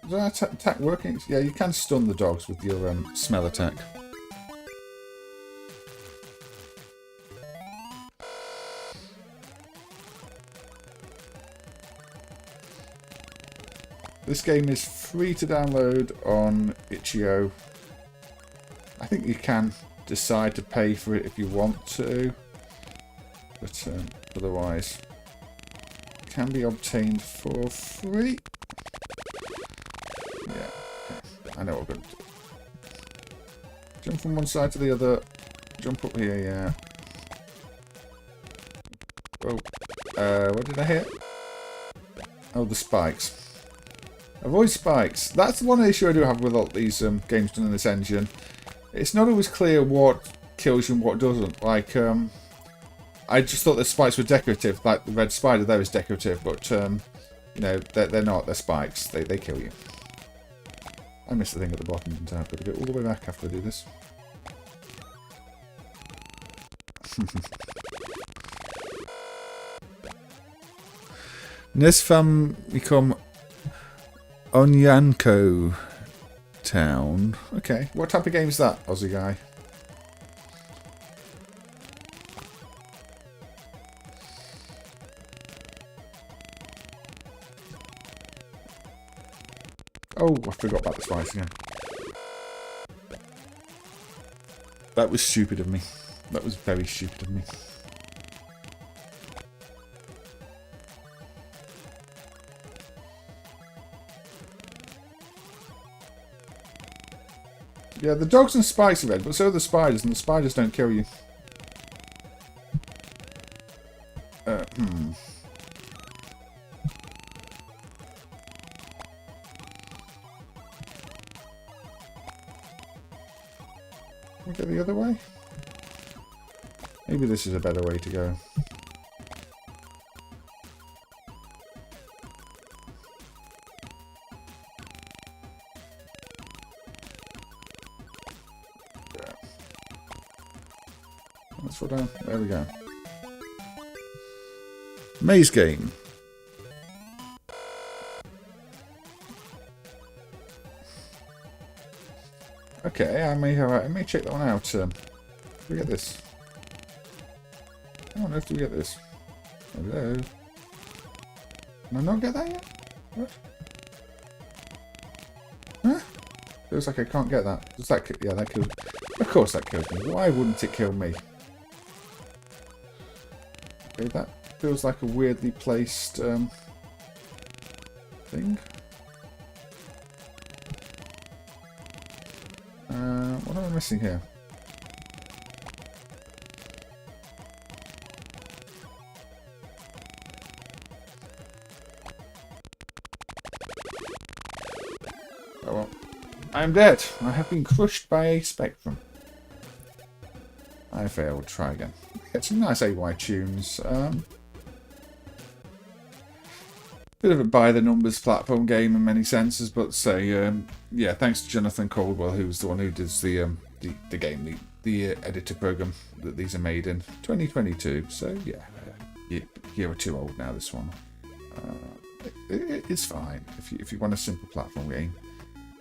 that attack working? Yeah, you can stun the dogs with your smell attack. This game is free to download on itch.io. I think you can decide to pay for it if you want to, but otherwise it can be obtained for free. Yeah, okay. I know what I'm going to do. Jump from one side to the other. Jump up here, yeah. Oh, what did I hit? Oh, the spikes. Avoid spikes. That's one issue I do have with all these games done in this engine. It's not always clear what kills you and what doesn't. Like, I just thought the spikes were decorative. Like the red spider there is decorative, but you know, they're not. They're spikes. They kill you. I missed the thing at the bottom, didn't I? I've got to go all the way back after I do this. This Famicom Onyanko town. Okay, what type of game is that, Aussie guy? Oh, I forgot about the spice again. That was stupid of me. That was very stupid of me. Yeah, the dogs and spikes are red, but so are the spiders, and the spiders don't kill you. Can we go the other way? Maybe this is a better way to go. Let's roll down. There we go. Maze game. Okay, I may check that one out. Do we get this? How on earth do we get this? Hello? Can I not get that yet? What? Huh? Feels like I can't get that. Does that kill? Yeah, that kills. Of course that kills me. Why wouldn't it kill me? Okay, that feels like a weirdly placed thing. What am I missing here? Oh well. I am dead. I have been crushed by a spectrum. I failed. Try again. Get some nice AY tunes. Bit of a by-the-numbers platform game in many senses, but say, yeah, thanks to Jonathan Caldwell, who's the one who does the game, the editor program that these are made in 2022. So yeah, you're too old now. This one, it's fine if you want a simple platform game.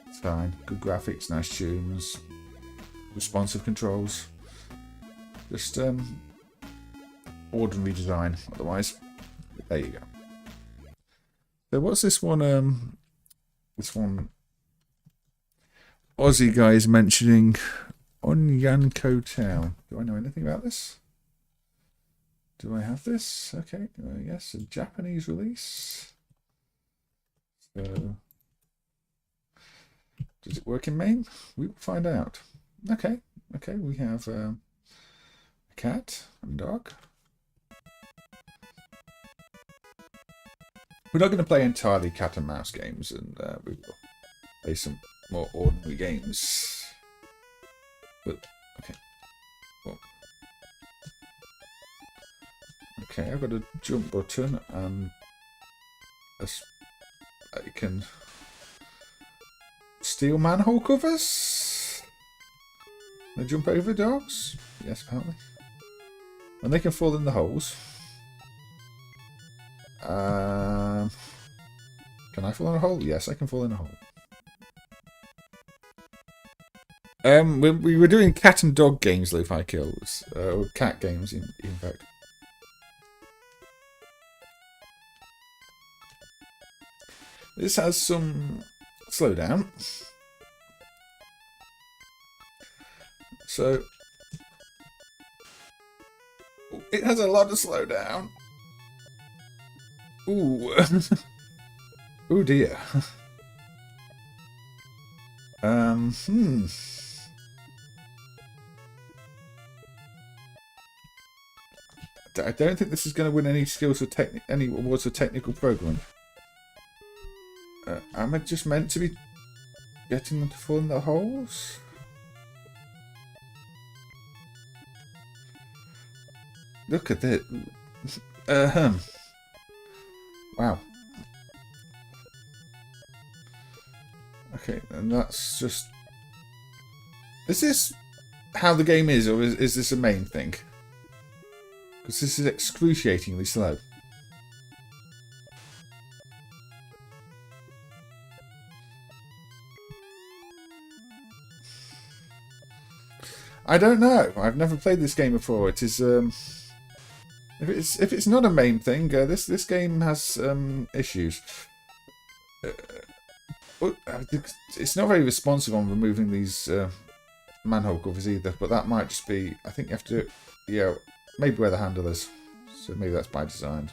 It's fine. Good graphics, nice tunes, responsive controls. Just ordinary design. Otherwise, there you go. So what's this one? This one Aussie guy is mentioning Onyanko Town. Do I know anything about this? Do I have this? Okay, yes, a Japanese release. So, does it work in MAME? We will find out. Okay, we have a cat and a dog. We're not going to play entirely cat and mouse games, and we will play some more ordinary games. But okay, well, okay, I've got a jump button, and I can steal manhole covers. Can I jump over dogs? Yes, apparently. And they can fall in the holes. Can I fall in a hole? Yes, I can fall in a hole. We were doing cat and dog games, Lo-Fi Kills. Or cat games, in fact. This has some slowdown. So, it has a lot of slowdown. Ooh. Oh dear. I don't think this is going to win any skills or any awards for technical programming. Am I just meant to be getting them to fall in the holes? Look at this. Wow. Okay, and that's just... Is this how the game is, or is this a main thing? Because this is excruciatingly slow. I don't know. I've never played this game before. It is if it's not a main thing, this game has issues. It's not very responsive on removing these manhole covers either, but that might just be... I think you have to... Yeah, maybe where the handle is. So maybe that's by design.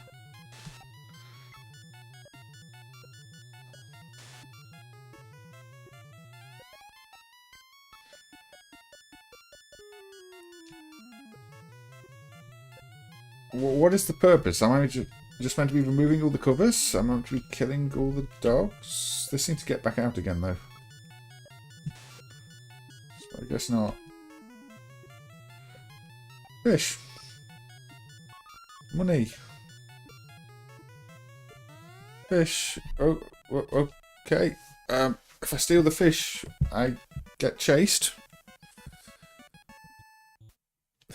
What is the purpose? Am I just meant to be removing all the covers? Am I meant to be killing all the dogs? They seem to get back out again, though. So I guess not. Fish. Money. Fish. Oh, okay. If I steal the fish, I get chased.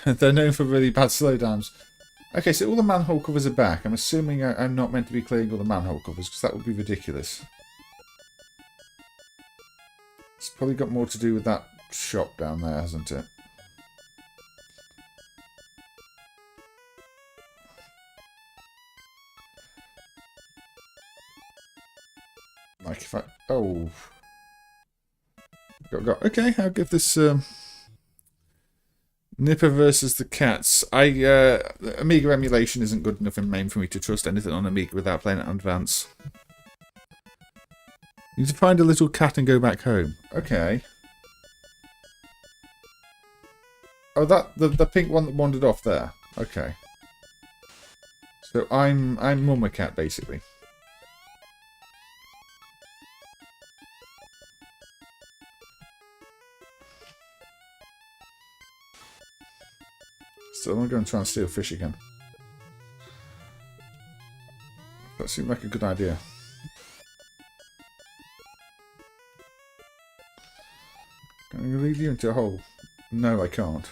They're known for really bad slowdowns. Okay, so all the manhole covers are back. I'm assuming I'm not meant to be clearing all the manhole covers, because that would be ridiculous. It's probably got more to do with that shop down there, hasn't it? Like if I... Oh. Okay, I'll give this... Nipper versus the cats. Amiga emulation isn't good enough in MAME for me to trust anything on Amiga without playing it on Advance. You need to find a little cat and go back home. Okay. Oh, that the pink one that wandered off there. Okay. So I'm Mama Cat basically. So I'm going to go and try and steal fish again. That seemed like a good idea. Can I lead you into a hole? No, I can't.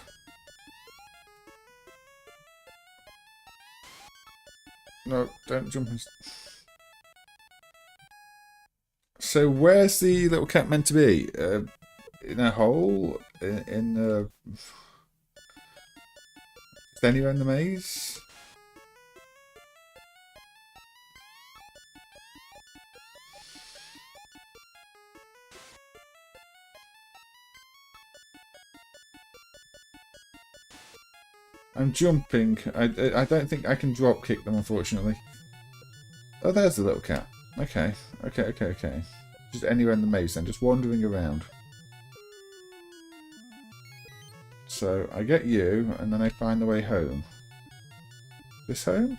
No, don't jump in. So where's the little cat meant to be? In a hole? Anywhere in the maze? I'm jumping. I don't think I can drop kick them, unfortunately. Oh, there's the little cat. Okay. Just anywhere in the maze then, just wandering around. So I get you, and then I find the way home. This home?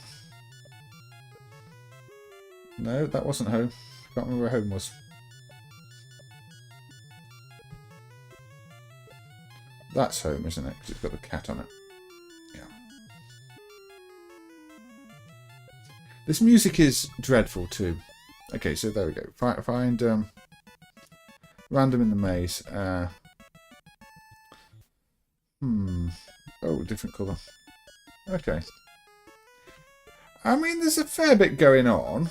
No, that wasn't home. Can't remember where home was. That's home, isn't it? Because it's got the cat on it. Yeah. This music is dreadful too. Okay, so there we go. Find random in the maze. Oh, different colour. Okay. I mean, there's a fair bit going on.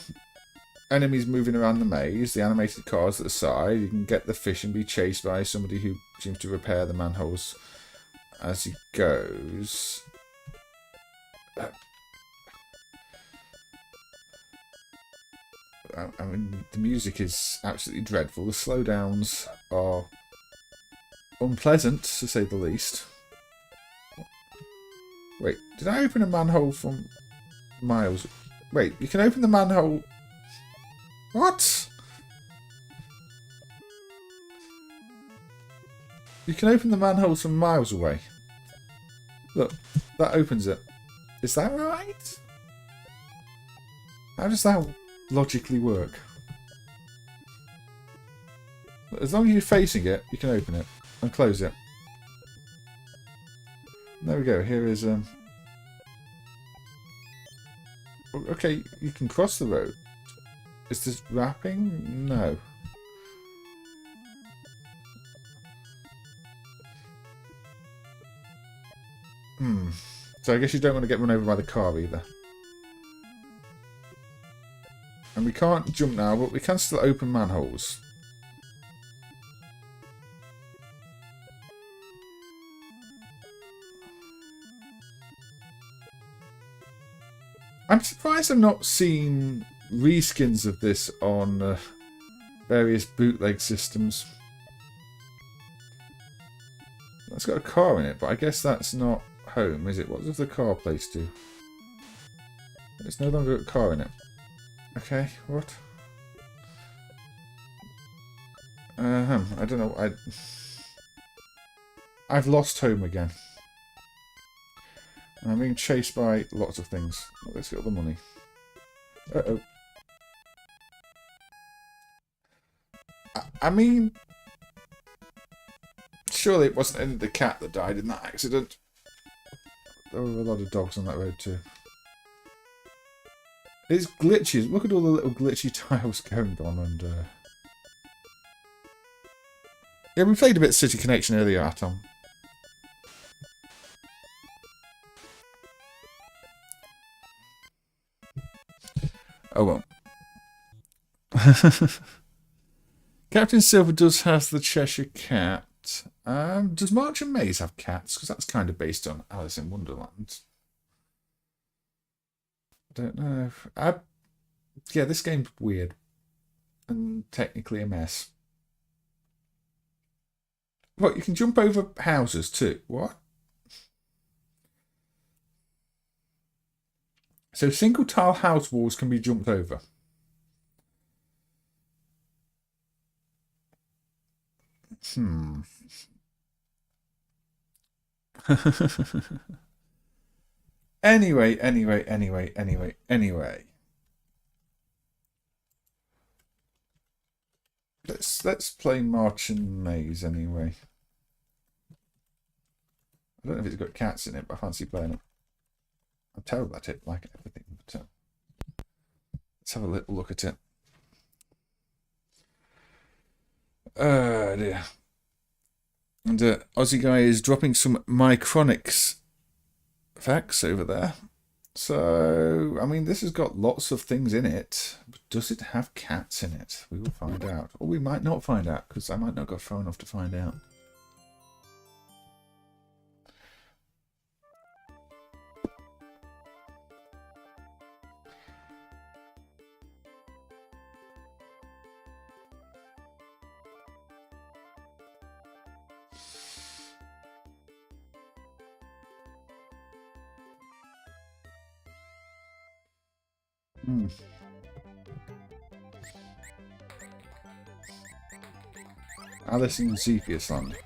Enemies moving around the maze, the animated cars at the side. You can get the fish and be chased by somebody who seems to repair the manholes as he goes. I mean, the music is absolutely dreadful. The slowdowns are unpleasant, to say the least. Wait, did I open a manhole from miles? Wait, you can open the manhole... What? You can open the manholes from miles away. Look, that opens it. Is that right? How does that logically work? As long as you're facing it, you can open it and close it. There we go. Here is okay, you can cross the road. Is this wrapping? No. So I guess you don't want to get run over by the car either. And we can't jump now, but we can still open manholes. I'm surprised I've not seen reskins of this on various bootleg systems. That's got a car in it, but I guess that's not home, is it? What does the car place do? It's no longer got a car in it. Okay, what? I don't know. I've lost home again. I'm being chased by lots of things. Oh, let's get all the money. Uh-oh. I mean... Surely it wasn't only the cat that died in that accident. There were a lot of dogs on that road too. It's glitches. Look at all the little glitchy tiles going on. And yeah, we played a bit of City Connection earlier, Atom. Oh well. Captain Silver does have the Cheshire Cat. Does Marchen Maze have cats? Because that's kind of based on Alice in Wonderland. I don't know. Yeah, this game's weird. And technically a mess. What, you can jump over houses too? What? So single tile house walls can be jumped over. Anyway. Let's play Marchen Maze anyway. I don't know if it's got cats in it, but I fancy playing it. I'm terrible at it, like everything. But let's have a little look at it. Dear. And Aussie guy is dropping some Micronics facts over there. So, I mean, this has got lots of things in it. But does it have cats in it? We will find out. Or we might not find out, because I might not go far enough to find out. Alice in Zephyr Land.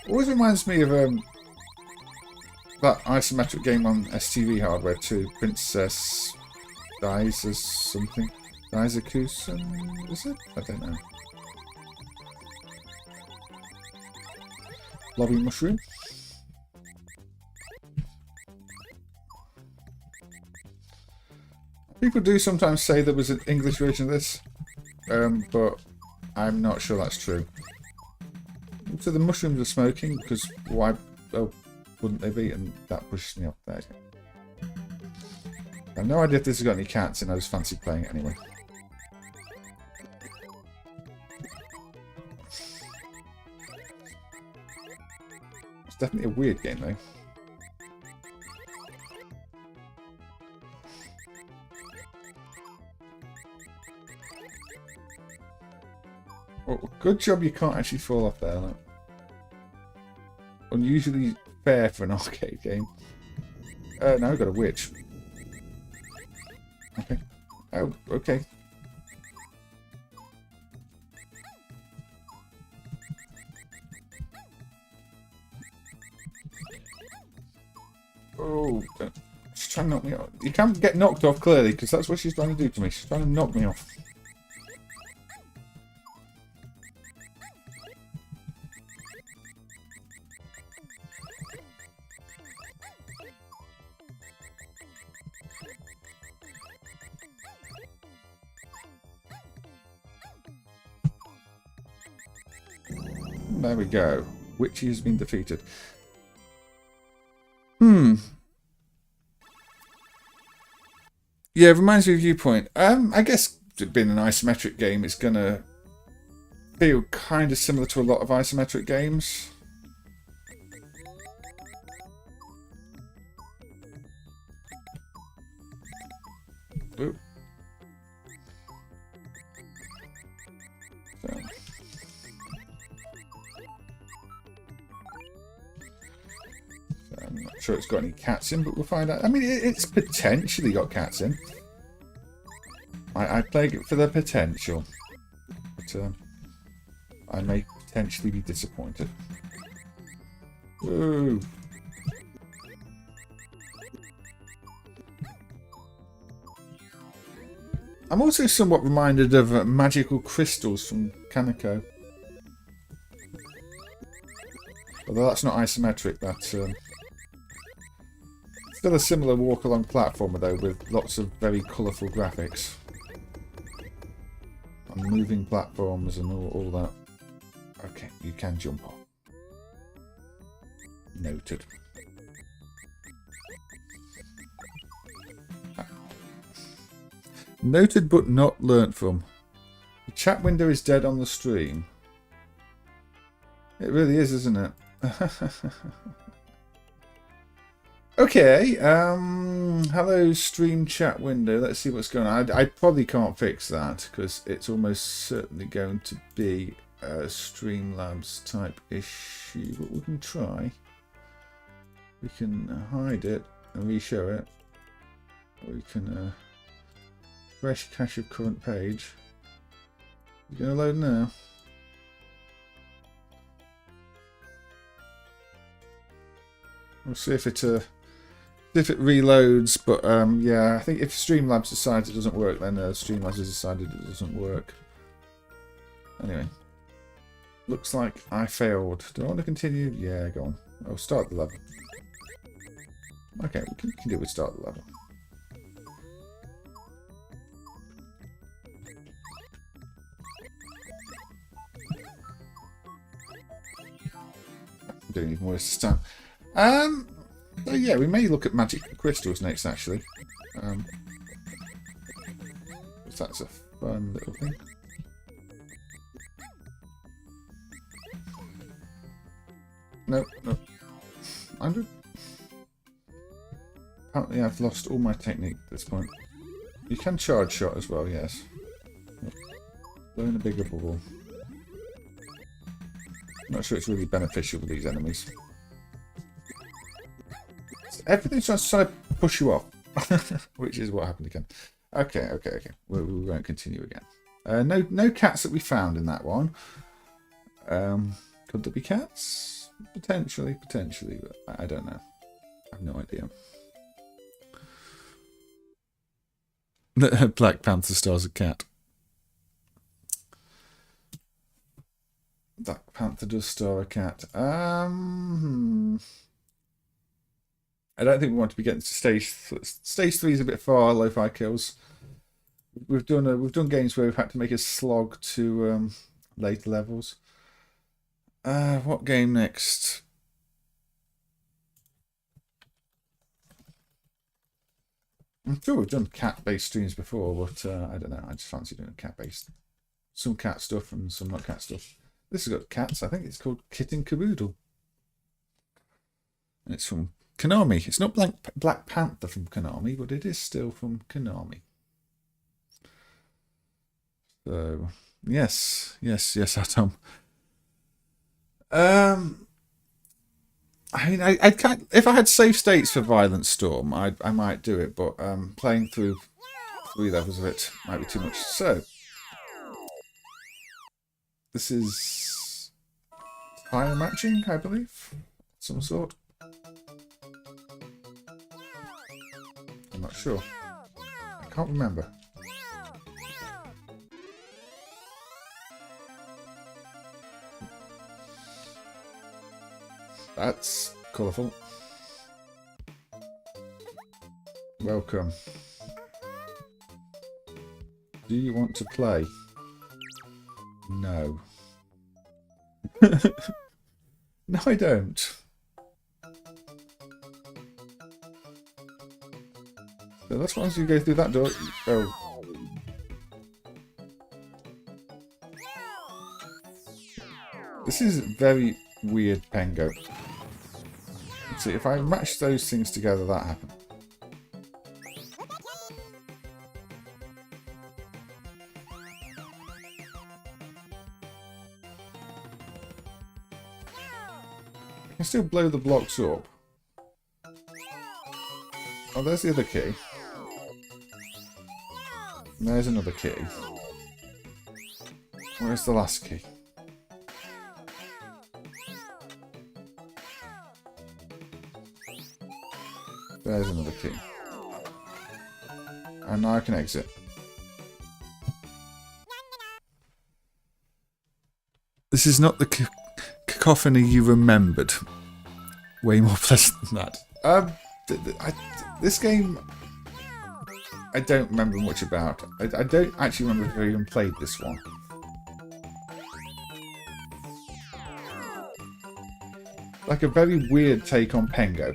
Always reminds me of that isometric game on STV hardware too. Princess dies as something. Dies-a-Kusen, is it? I don't know. Lobby Mushroom. People do sometimes say there was an English version of this, but I'm not sure that's true. So the mushrooms are smoking, because why? Oh, wouldn't they be? And that pushes me up there. I have no idea if this has got any cats, and I just fancy playing it anyway. It's definitely a weird game, though. Oh, good job you can't actually fall off there. Look. Unusually fair for an arcade game. Now we've got a witch. Okay. Oh, okay. Oh, she's trying to knock me off. You can't get knocked off, clearly, because that's what she's trying to do to me. She's trying to knock me off. There we go. Witchy has been defeated. Yeah, it reminds me of Viewpoint. I guess it being an isometric game, it's gonna feel kind of similar to a lot of isometric games. Ooh. So. I'm not sure it's got any cats in, but we'll find out. I mean, it's potentially got cats in. I play it for the potential, but I may potentially be disappointed. Woo! I'm also somewhat reminded of magical crystals from Kaneko. Although that's not isometric, that's still a similar walk-along platformer though, with lots of very colourful graphics. And moving platforms and all that. Okay, you can jump off. Noted. Noted but not learnt from. The chat window is dead on the stream. It really is, isn't it? Okay, hello stream chat window. Let's see what's going on. I probably can't fix that because it's almost certainly going to be a Streamlabs type issue, but we can try. We can hide it and re-show it. Or we can fresh cache of current page. You're going to load now. We'll see if it reloads, but yeah, I think if Streamlabs decides it doesn't work, then Streamlabs has decided it doesn't work. Anyway, looks like I failed. Do I want to continue? Yeah, go on. Oh, start the level. Okay, we can do it with start the level. I'm doing even worse this time. So yeah, we may look at magic crystals next, actually. That's a fun little thing. No, no. Apparently I've lost all my technique at this point. You can charge shot as well, yes. Blowing a bigger bubble. Not sure it's really beneficial with these enemies. Everything's trying to push you off, which is what happened again. Okay. We won't continue again. No cats that we found in that one. Could there be cats? Potentially, but I don't know. I have no idea. Black Panther stars a cat. Black Panther does star a cat. I don't think we want to be getting to stage 3 is a bit far. Lo-fi kills. We've done games where we've had to make a slog to later levels. What game next? I'm sure we've done cat-based streams before, but I don't know. I just fancy doing cat-based. Some cat stuff and some not cat stuff. This has got cats. I think it's called Kitten Kaboodle. And it's from Konami. It's not Black Panther from Konami, but it is still from Konami. So, yes, Atom. I mean, I can't. If I had save states for Violent Storm, I might do it. But playing through 3 levels of it might be too much. So this is tire matching, I believe, some sort. I'm not sure. I can't remember. That's colourful. Welcome. Do you want to play? No. No, I don't. So that's once you go through that door. Oh. This is very weird Pengo. Let's see, if I match those things together, that happened. I can still blow the blocks up. Oh, there's the other key. And there's another key. Where's the last key? There's another key. And now I can exit. This is not the cacophony you remembered. Way more pleasant than that. This game, I don't remember much about. I don't actually remember if I even played this one. Like a very weird take on Pengo.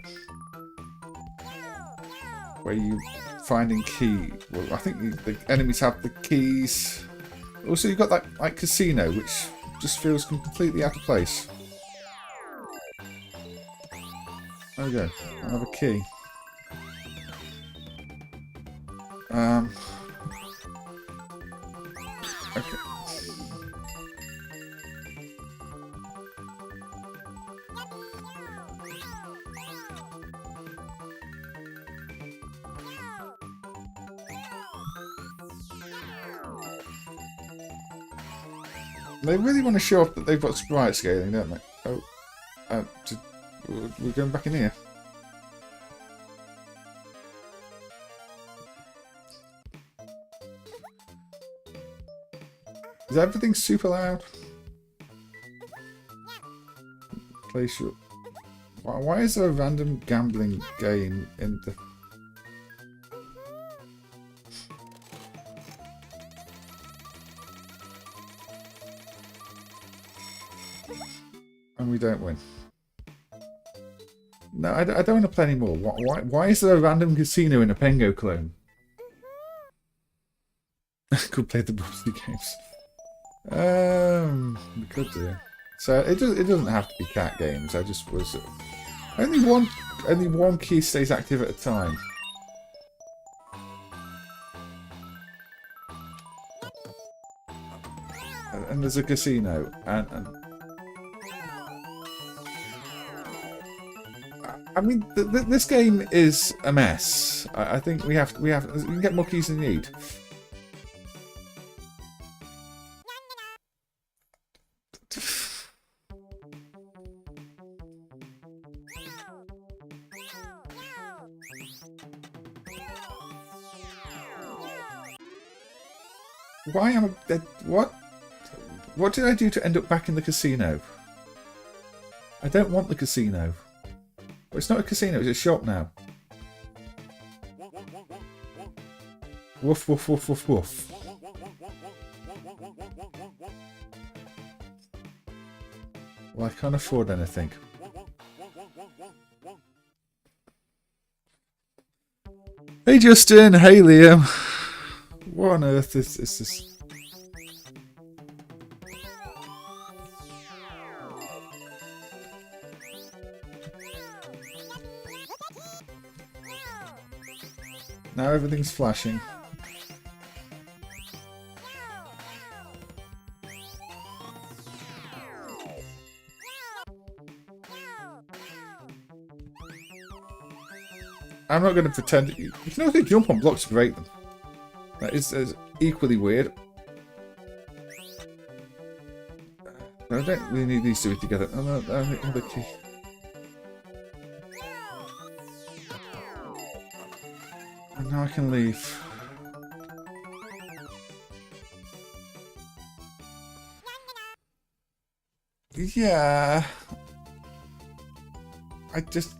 Where you finding key. Well, I think the enemies have the keys. Also, you've got that like casino, which just feels completely out of place. There we go. Another key. Okay. They really want to show off that they've got sprite scaling, don't they? Oh, we're going back in here. Is everything super loud? Place your... Why is there a random gambling game in the... And we don't win. No, I don't want to play anymore. Why is there a random casino in a Pengo clone? Could play the Bubsy games. We could do. So it doesn't have to be cat games. I just was only one key stays active at a time. And there's a casino and I mean, this game is a mess. I think we can get more keys than you need. Why am I dead? What? What did I do to end up back in the casino? I don't want the casino. It's not a casino, it's a shop now. Woof, woof, woof, woof, woof. Well, I can't afford anything. Hey Hey Justin, hey Liam. What on earth is this? Now everything's flashing. I'm not going to pretend. You can also jump on blocks to break them. That is equally weird. I don't really need these two together. Oh, no, the key. And now I can leave. Yeah. I just...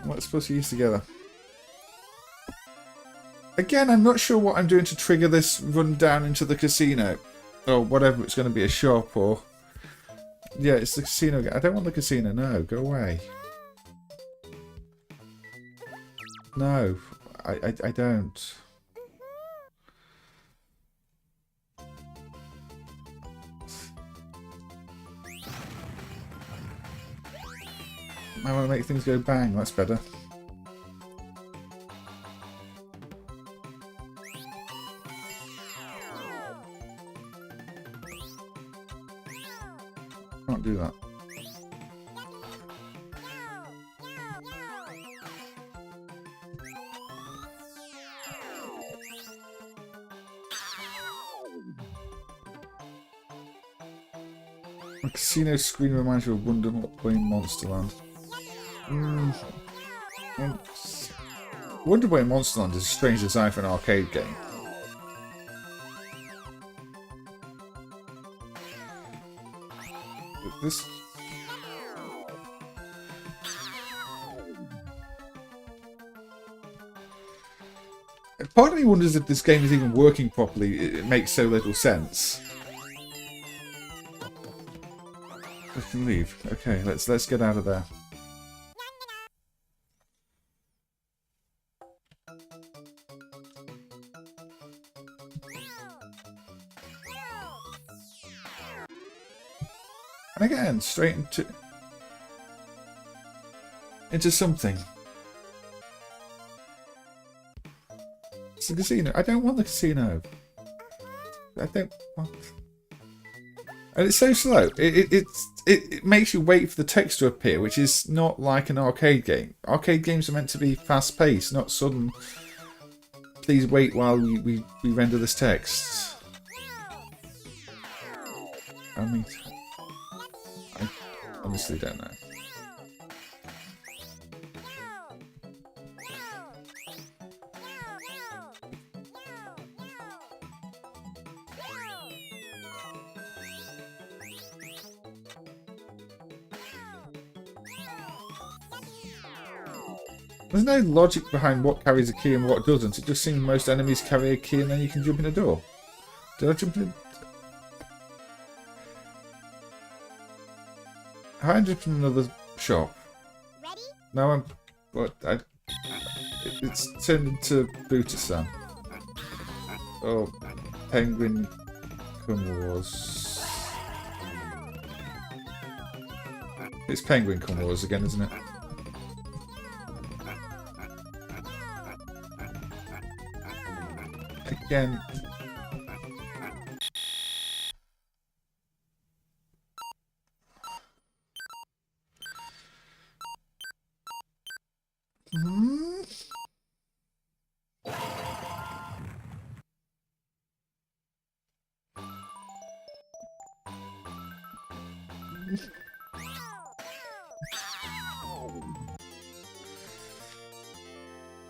what supposed to use together? Again, I'm not sure what I'm doing to trigger this run down into the casino. Or whatever, it's going to be a shop or... yeah, it's the casino. I don't want the casino, no, go away. No, I don't. I want to make things go bang, that's better. Can't do that. A casino screen reminds you of Wonder Boy in Monsterland. Wonder Boy in Monsterland is a strange design for an arcade game. This... part of me wonders if this game is even working properly. It makes so little sense. I can leave. Okay, let's get out of there. And again, straight into something. It's the casino. I don't want the casino. I don't want... and it's so slow. It makes you wait for the text to appear, which is not like an arcade game. Arcade games are meant to be fast-paced, not sudden. Please wait while we render this text. I mean, I honestly don't know. There's no logic behind what carries a key and what doesn't. It just seems most enemies carry a key and then you can jump in a door. Did I jump in? How did I jump in another shop? Ready? Now I'm... what? It's turned into Booter-san. Oh, Penguin Wars. It's Penguin Wars again, isn't it? Again.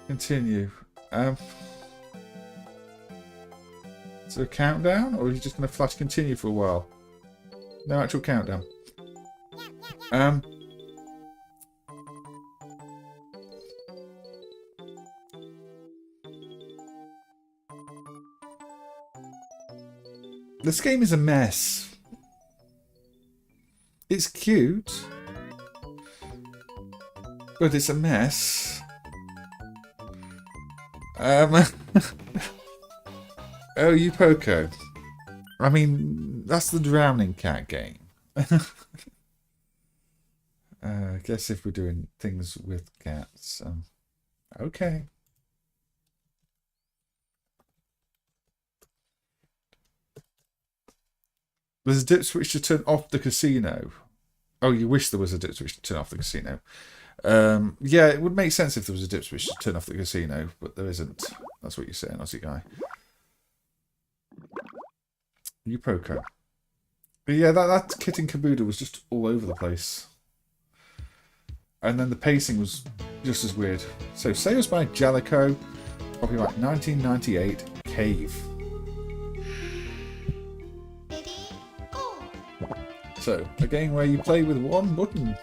Continue. So a countdown, or are you just going to flash continue for a while? No actual countdown. This game is a mess. It's cute, but it's a mess. Oh, Uo Poko. I mean, that's the drowning cat game. I guess if we're doing things with cats, okay. There's a dip switch to turn off the casino. Oh, you wish there was a dip switch to turn off the casino. Yeah, it would make sense if there was a dip switch to turn off the casino, but there isn't. That's what you're saying, Aussie guy. Uo Poko. But yeah, that Kitten Kaboodle was just all over the place. And then the pacing was just as weird. So, sales by Jellico, copyright 1998, Cave. So, a game where you play with one button.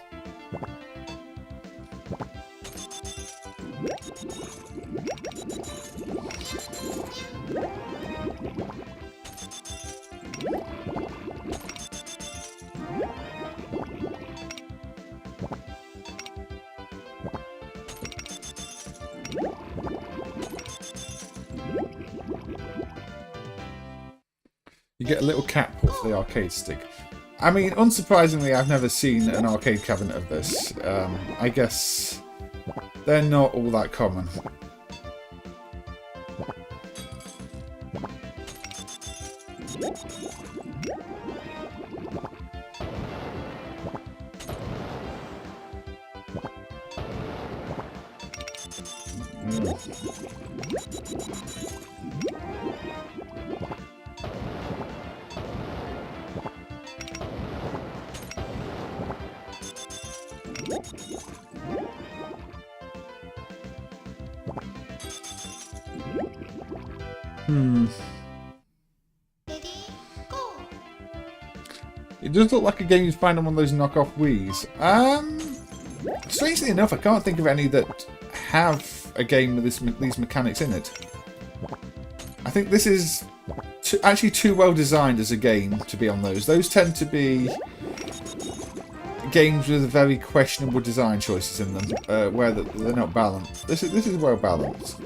You get a little cat paw for the arcade stick. I mean, unsurprisingly, I've never seen an arcade cabinet of this. I guess they're not all that common. It does look like a game you'd find on one of those knockoff Wiis. Strangely enough, I can't think of any that have a game with these mechanics in it. I think this is actually too well designed as a game to be on those. Those tend to be games with very questionable design choices in them, where they're not balanced. This is well balanced.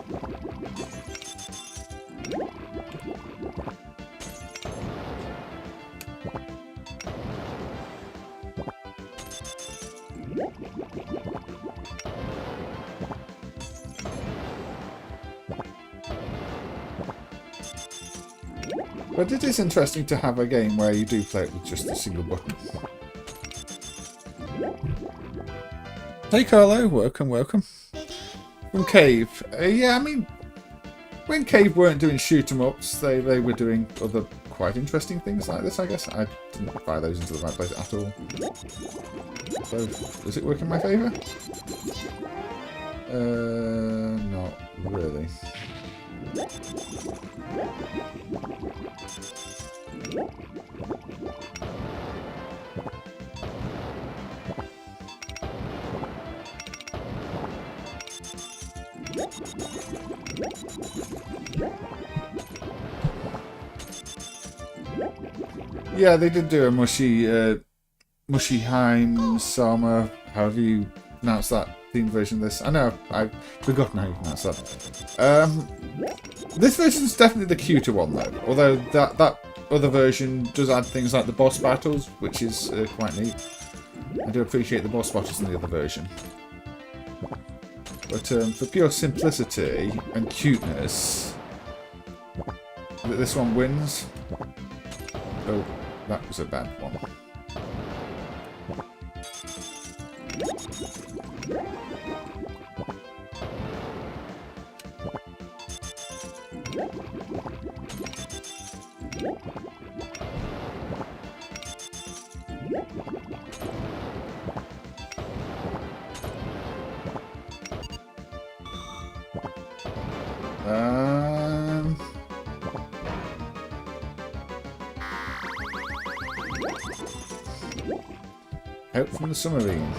But it is interesting to have a game where you do play it with just a single button. Hey Carlo, welcome, welcome. From Cave. Yeah, I mean, when Cave weren't doing shoot-em-ups, they were doing other quite interesting things like this, I guess. I didn't buy those into the right place at all. So, does it work in my favour? Not really. Yeah, they did do a Mushiheim Sama, however you pronounce that theme version of this. I know, I've forgotten how you pronounce that. This version is definitely the cuter one though, although that other version does add things like the boss battles, which is quite neat. I do appreciate the boss battles in the other version. But for pure simplicity and cuteness, this one wins. Oh, that was a bad one. Help from the submarine.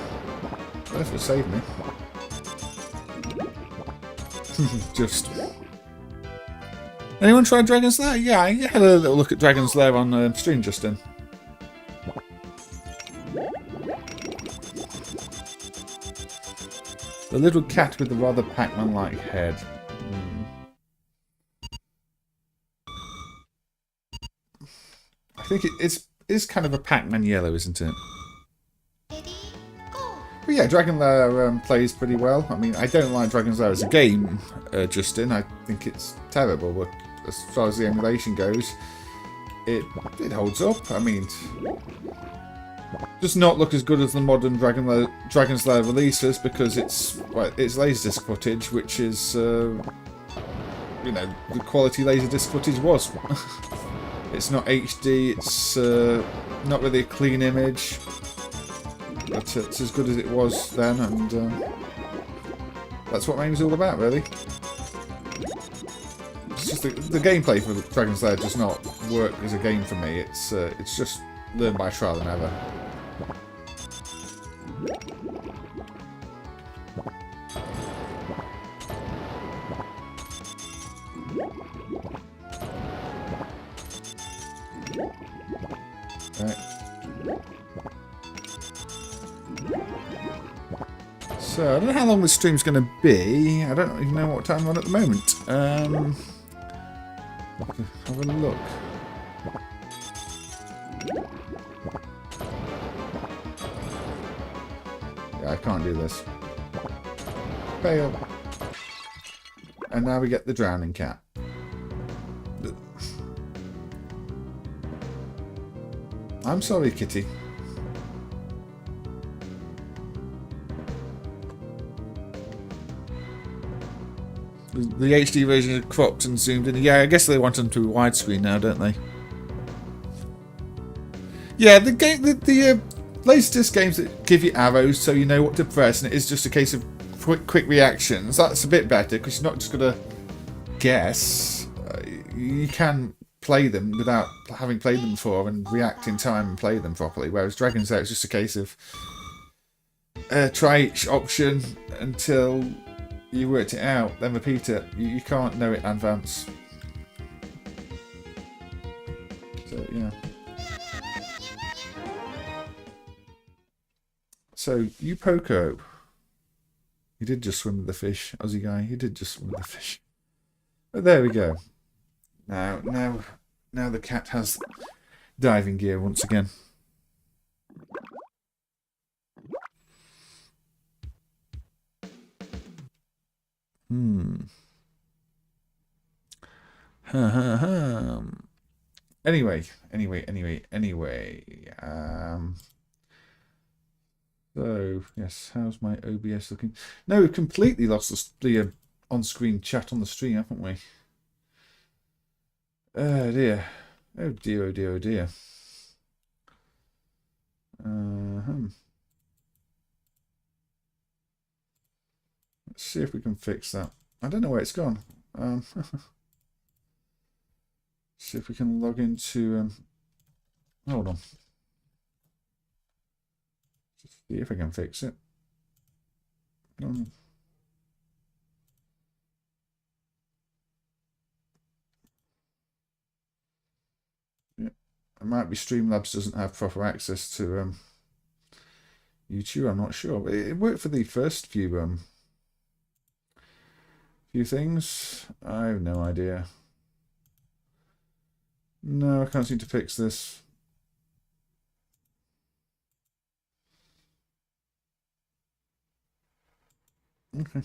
Well, if it saved me. Just. Anyone tried Dragon's Lair? Yeah, I had a little look at Dragon's Lair on stream just in. The little cat with the rather Pac-Man-like head. think it's kind of a Pac-Man yellow, isn't it? But yeah, Dragon Lair plays pretty well. I mean, I don't like Dragon's Lair as a game, Justin. I think it's terrible, but as far as the emulation goes, it holds up. I mean, does not look as good as the modern Dragon's Lair releases because it's Laserdisc footage, which is, you know, the quality Laserdisc footage was. It's not HD, it's not really a clean image, but it's as good as it was then, and that's what MAME's all about, really. It's just the gameplay for Dragon's Lair does not work as a game for me. It's just learn by trial and error. Right. So, I don't know how long this stream's going to be. I don't even know what time we're on at the moment. Have a look. Yeah, I can't do this. Fail. And now we get the drowning cat. I'm sorry, Kitty. The HD version is cropped and zoomed in. Yeah, I guess they want them to be widescreen now, don't they? Yeah, the Laserdisc games that give you arrows so you know what to press, and it is just a case of quick reactions. That's a bit better because you're not just going to guess. You can play them without having played them before and react in time and play them properly. Whereas Dragon's Lair is just a case of try each option until you worked it out, then repeat it. You can't know it in advance. So yeah. So Uo Poko, he did just swim with the fish, Aussie guy. He did just swim with the fish. But there we go. Now the cat has diving gear once again. Anyway. So yes, how's my OBS looking? No, we've completely lost the on-screen chat on the stream, haven't we? Oh dear. Oh dear, oh dear, oh dear. Let's see if we can fix that. I don't know where it's gone. See if we can log into... hold on. Just see if I can fix it. Yeah. It might be Streamlabs doesn't have proper access to YouTube. I'm not sure. But it worked for the first few things. I have no idea. No, I can't seem to fix this. Okay.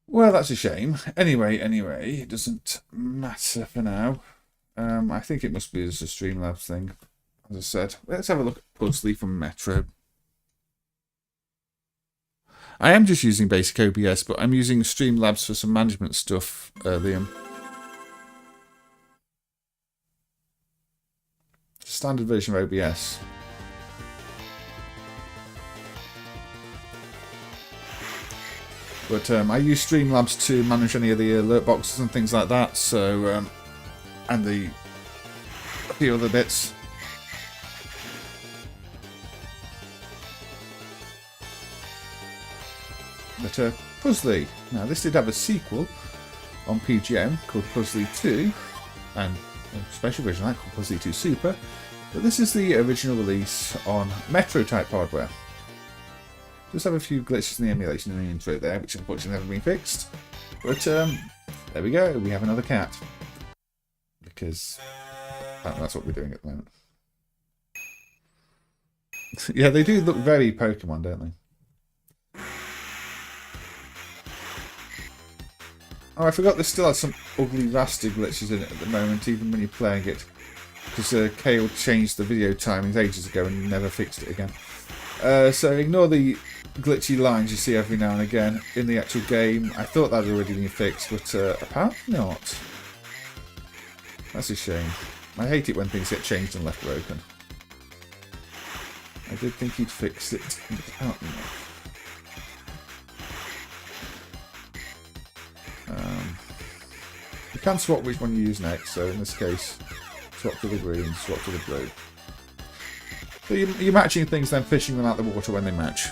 Well, that's a shame. Anyway, it doesn't matter for now. I think it must be just a Streamlabs thing. As I said, let's have a look at Puzzli from Metro. I am just using basic OBS, but I'm using Streamlabs for some management stuff, Liam. Standard version of OBS. But I use Streamlabs to manage any of the alert boxes and things like that, so, and a few other bits. But Puzzli. Now this did have a sequel on PGM called Puzzli 2, and a special version of that called Puzzli 2 Super. But this is the original release on Metro type hardware. Just have a few glitches in the emulation in the intro there, which unfortunately never been fixed. But there we go, we have another cat. Because That's what we're doing at the moment. Yeah, they do look very Pokemon, don't they? Oh, I forgot this still has some ugly raster glitches in it at the moment, even when you're playing it. Because Kale changed the video timings ages ago and never fixed it again. So ignore the glitchy lines you see every now and again in the actual game. I thought that had already been fixed, but apparently not. That's a shame. I hate it when things get changed and left broken. I did think he'd fixed it, but apparently not. You can swap which one you use next, so in this case, swap to the green, swap to the blue. So you're matching things, then fishing them out the water when they match.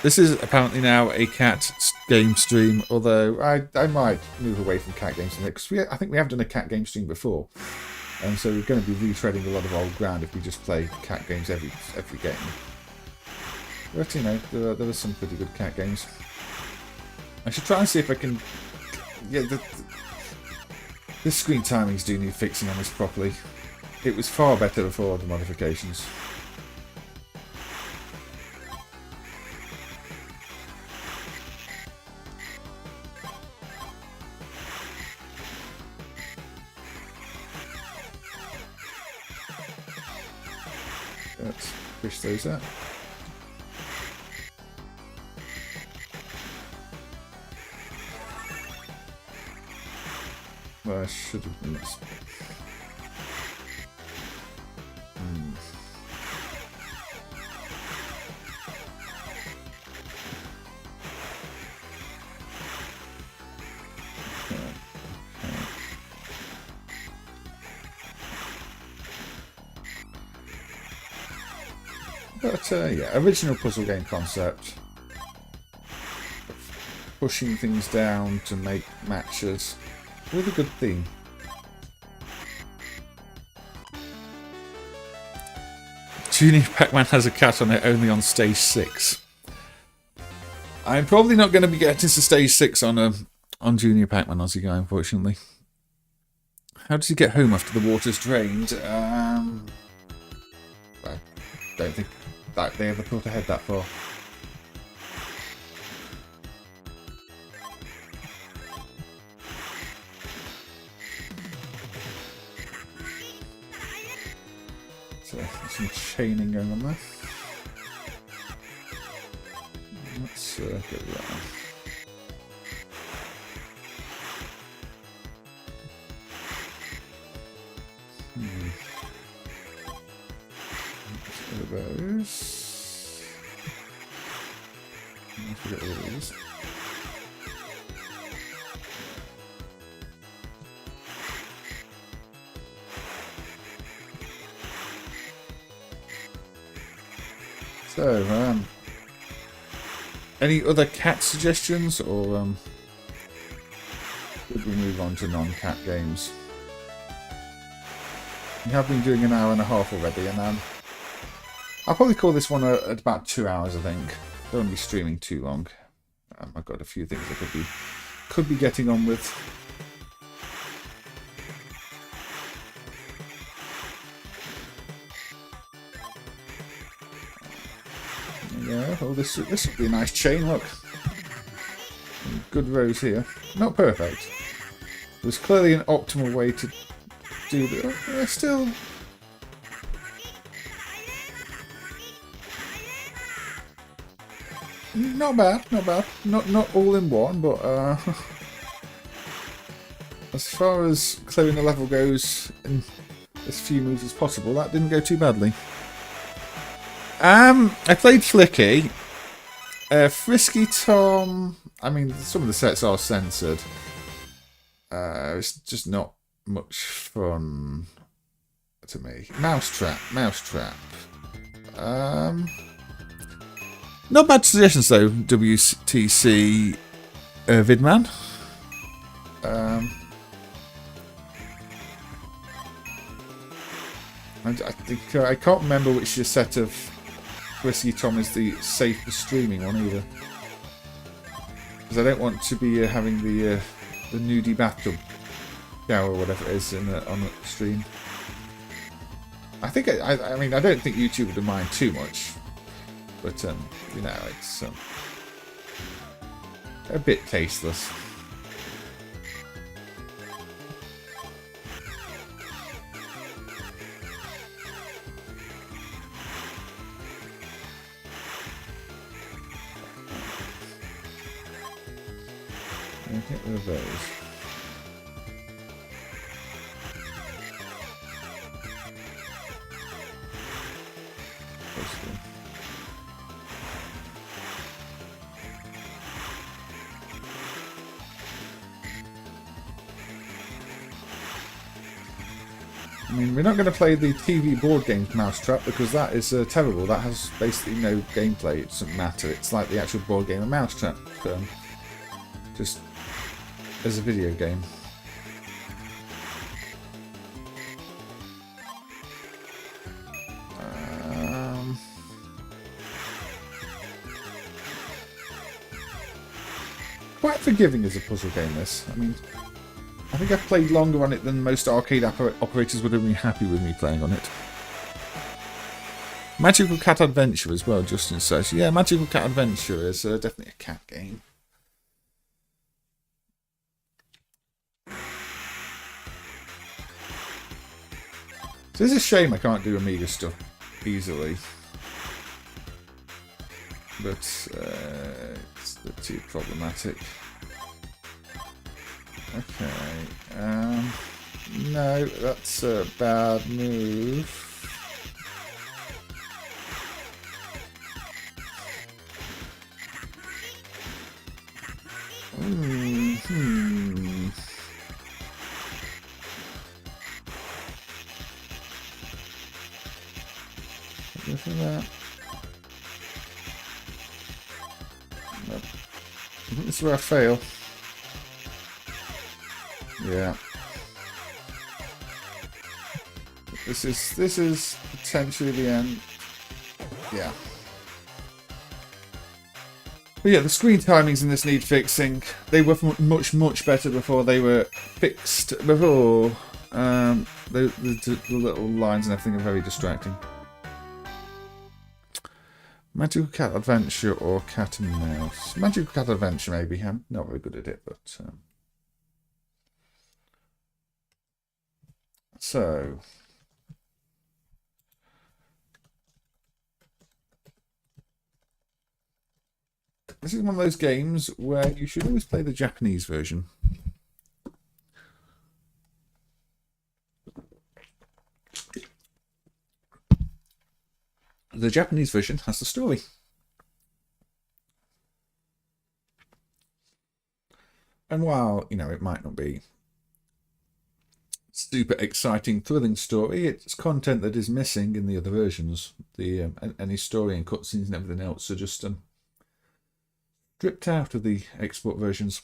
This is apparently now a cat game stream, although I might move away from cat games because I think we have done a cat game stream before, and so we're going to be retreading a lot of old ground if we just play cat games every game. But you know, there are some pretty good cat games. I should try and see if I can. Yeah, the screen timings do need fixing on this properly. It was far better before the modifications. Let's fish those out. Well, I should have done this. But yeah, original puzzle game concept. Pushing things down to make matches with a good theme. Junior Pac-Man has a cat on it only on stage 6. I'm probably not going to be getting to stage 6 on Junior Pac-Man Aussie Guy, unfortunately. How does he get home after the water's drained? I don't think that they ever thought ahead that far. So there's some chaining going on there. Let's go around. Let's go those. Let's get all of these. So, any other cat suggestions, or should we move on to non-cat games? We have been doing an hour and a half already, and I'll probably call this one at about 2 hours, I think. Don't want to be streaming too long. I've got a few things I could be getting on with. Yeah, well, this would be a nice chain, look. Good rows here. Not perfect. There's clearly an optimal way to do that. Still... Not bad, not bad. Not all in one, but as far as clearing the level goes in as few moves as possible, that didn't go too badly. I played Flicky. Frisky Tom... I mean, some of the sets are censored. It's just not much fun to me. Mousetrap. Not bad suggestions though, WTC Vidman. I think I can't remember which set of Frisky Tom is the safe for streaming one either, because I don't want to be having the nudie bathtub or whatever it is on the stream. I think I mean I don't think YouTube would mind too much, but you know, it's a bit tasteless. Get rid of those. I mean, we're not going to play the TV board game Mousetrap because that is terrible. That has basically no gameplay. It doesn't matter. It's like the actual board game of Mousetrap, just as a video game. Quite forgiving as a puzzle game, this. I mean, I think I've played longer on it than most arcade operators would have been happy with me playing on it. Magical Cat Adventure as well, Justin says. Yeah, Magical Cat Adventure is definitely a cat game. So it's a shame I can't do Amiga stuff easily. But it's a bit too problematic. Okay. No, that's a bad move. Go for that. Nope. This is where I fail. Yeah. This is potentially the end. Yeah. But yeah, the screen timings in this need fixing. They were much better before they were fixed. Before the little lines and everything are very distracting. Magical Cat Adventure or Cat and Mouse? Magical Cat Adventure maybe. I'm not very good at it, but so this is one of those games where you should always play the Japanese version. The Japanese version has the story. And while, you know, it might not be super exciting, thrilling story, it's content that is missing in the other versions. The any story and cutscenes and everything else are just stripped out of the export versions.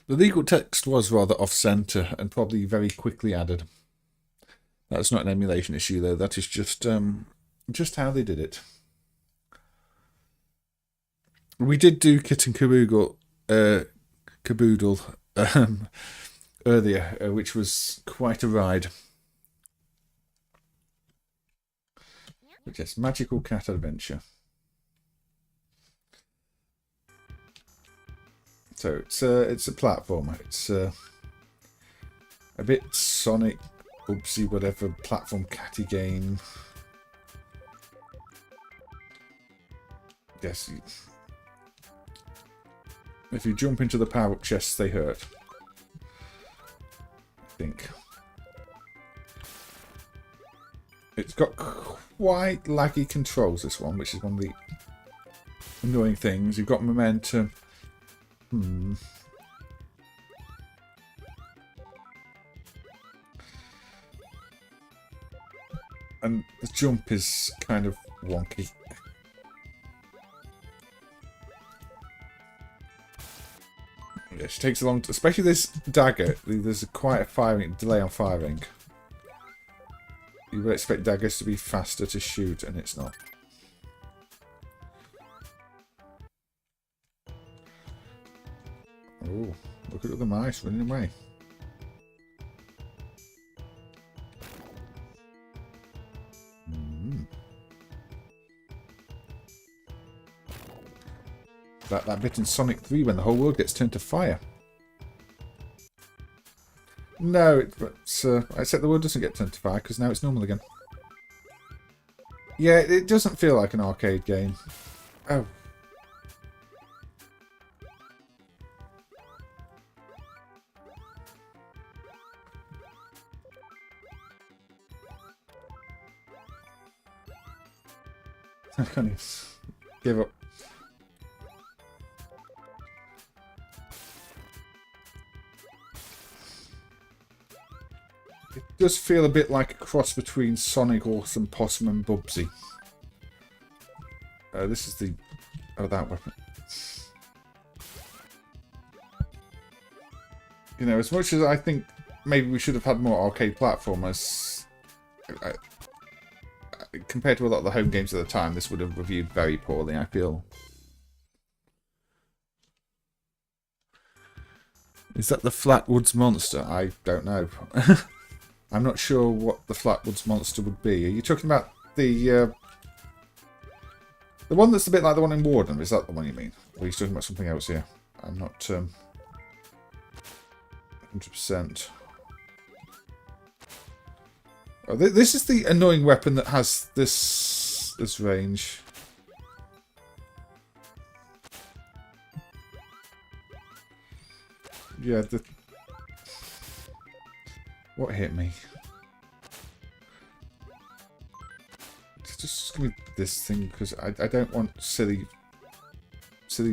The legal text was rather off-center and probably very quickly added. That's not an emulation issue, though. That is just how they did it. We did do Kitten Kaboodle earlier, which was quite a ride. But yes, Magical Cat Adventure. So it's a platformer. It's a bit Sonic, Bubsy, whatever platform catty game. Yes. If you jump into the power-up chests, they hurt. I think. It's got quite laggy controls, this one, which is one of the annoying things. You've got momentum. And the jump is kind of wonky. Yeah, she takes a long time, especially this dagger. There's quite a delay on firing. You would expect daggers to be faster to shoot, and it's not. Oh, look at the mice running away. That bit in Sonic 3 when the whole world gets turned to fire. No, except the world doesn't get turned to fire because now it's normal again. Yeah, it doesn't feel like an arcade game. Oh. I can't even give up. It does feel a bit like a cross between Sonic, Awesome Possum and Bubsy. This is the... Oh, that weapon. You know, as much as I think maybe we should have had more arcade platformers, compared to a lot of the home games at the time, this would have reviewed very poorly, I feel. Is that the Flatwoods Monster? I don't know. I'm not sure what the Flatwoods Monster would be. Are you talking about the one that's a bit like the one in Warden? Is that the one you mean? Or are you talking about something else here? I'm not 100%. Oh, this is the annoying weapon that has this range. Yeah, what hit me? Just give me this thing because I don't want silly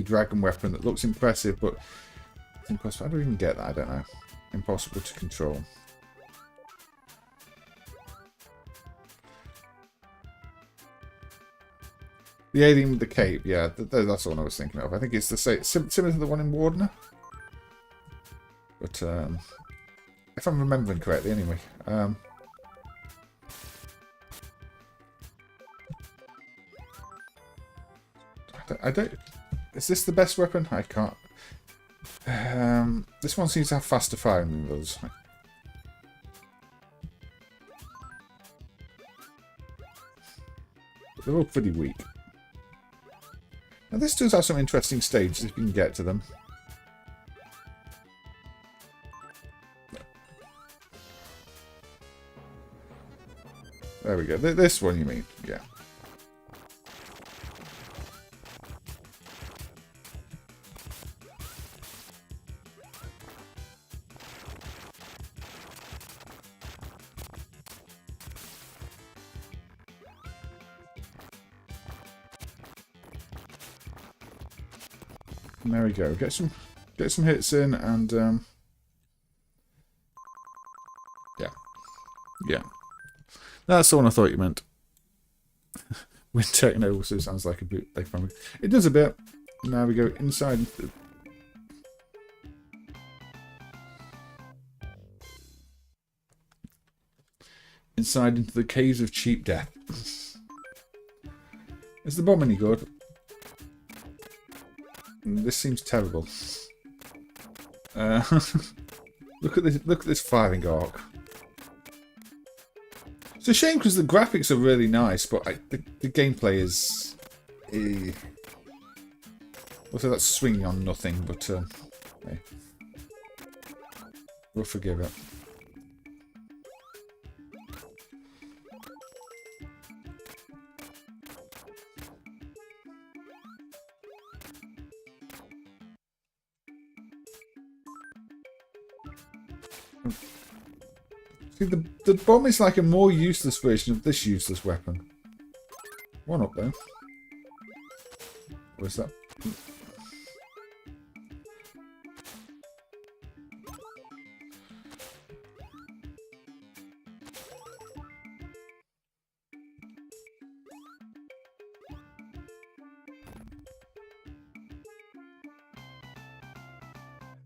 dragon weapon that looks impressive but it's impossible. I don't even get that. I don't know. Impossible to control. The alien with the cape, yeah, that's the one I was thinking of. I think it's the same, similar to the one in Wardener. But, if I'm remembering correctly, anyway. I don't... Is this the best weapon? I can't... this one seems to have faster firing than those. But they're all pretty weak. Now this does have some interesting stages if you can get to them. There we go. This one you mean? Yeah. And there we go. Get some hits in and yeah. That's the one I thought you meant. Wind Techno also sounds like a bootleg family. It does a bit. Now we go inside. Inside into the caves of cheap death. Is the bomb any good? This seems terrible. Look at this! Look at this firing arc. It's a shame because the graphics are really nice, but the gameplay is... Also, that's swinging on nothing, but hey. We'll forgive it. See, the bomb is like a more useless version of this useless weapon. One up there. Where's that?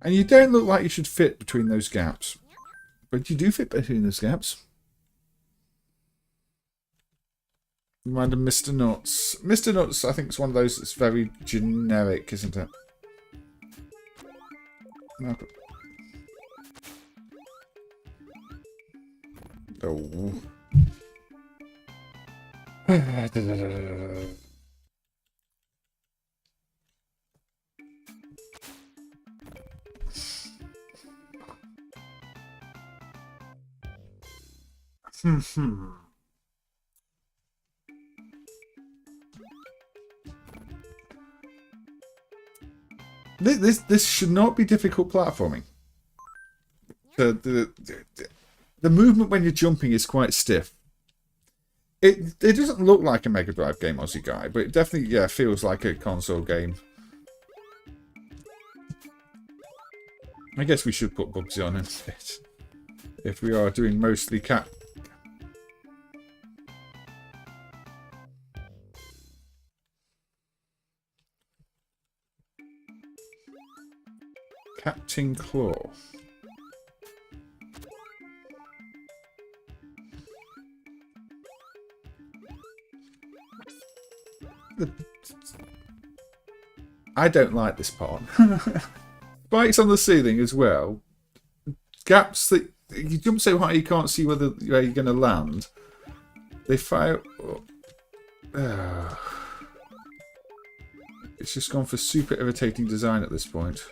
And you don't look like you should fit between those gaps. But you do fit between those gaps. Remind of Mr. Nuts. Mr. Nuts, I think, is one of those that's very generic, isn't it? No. Oh. This should not be difficult platforming. The movement when you're jumping is quite stiff. It doesn't look like a Mega Drive game, Aussie guy, but it definitely feels like a console game. I guess we should put Bubsy on instead. If we are doing mostly cat. Captain Claw. I don't like this part. Spikes on the ceiling as well. Gaps that you jump so high you can't see where you're going to land. They fire. It's just gone for super irritating design at this point.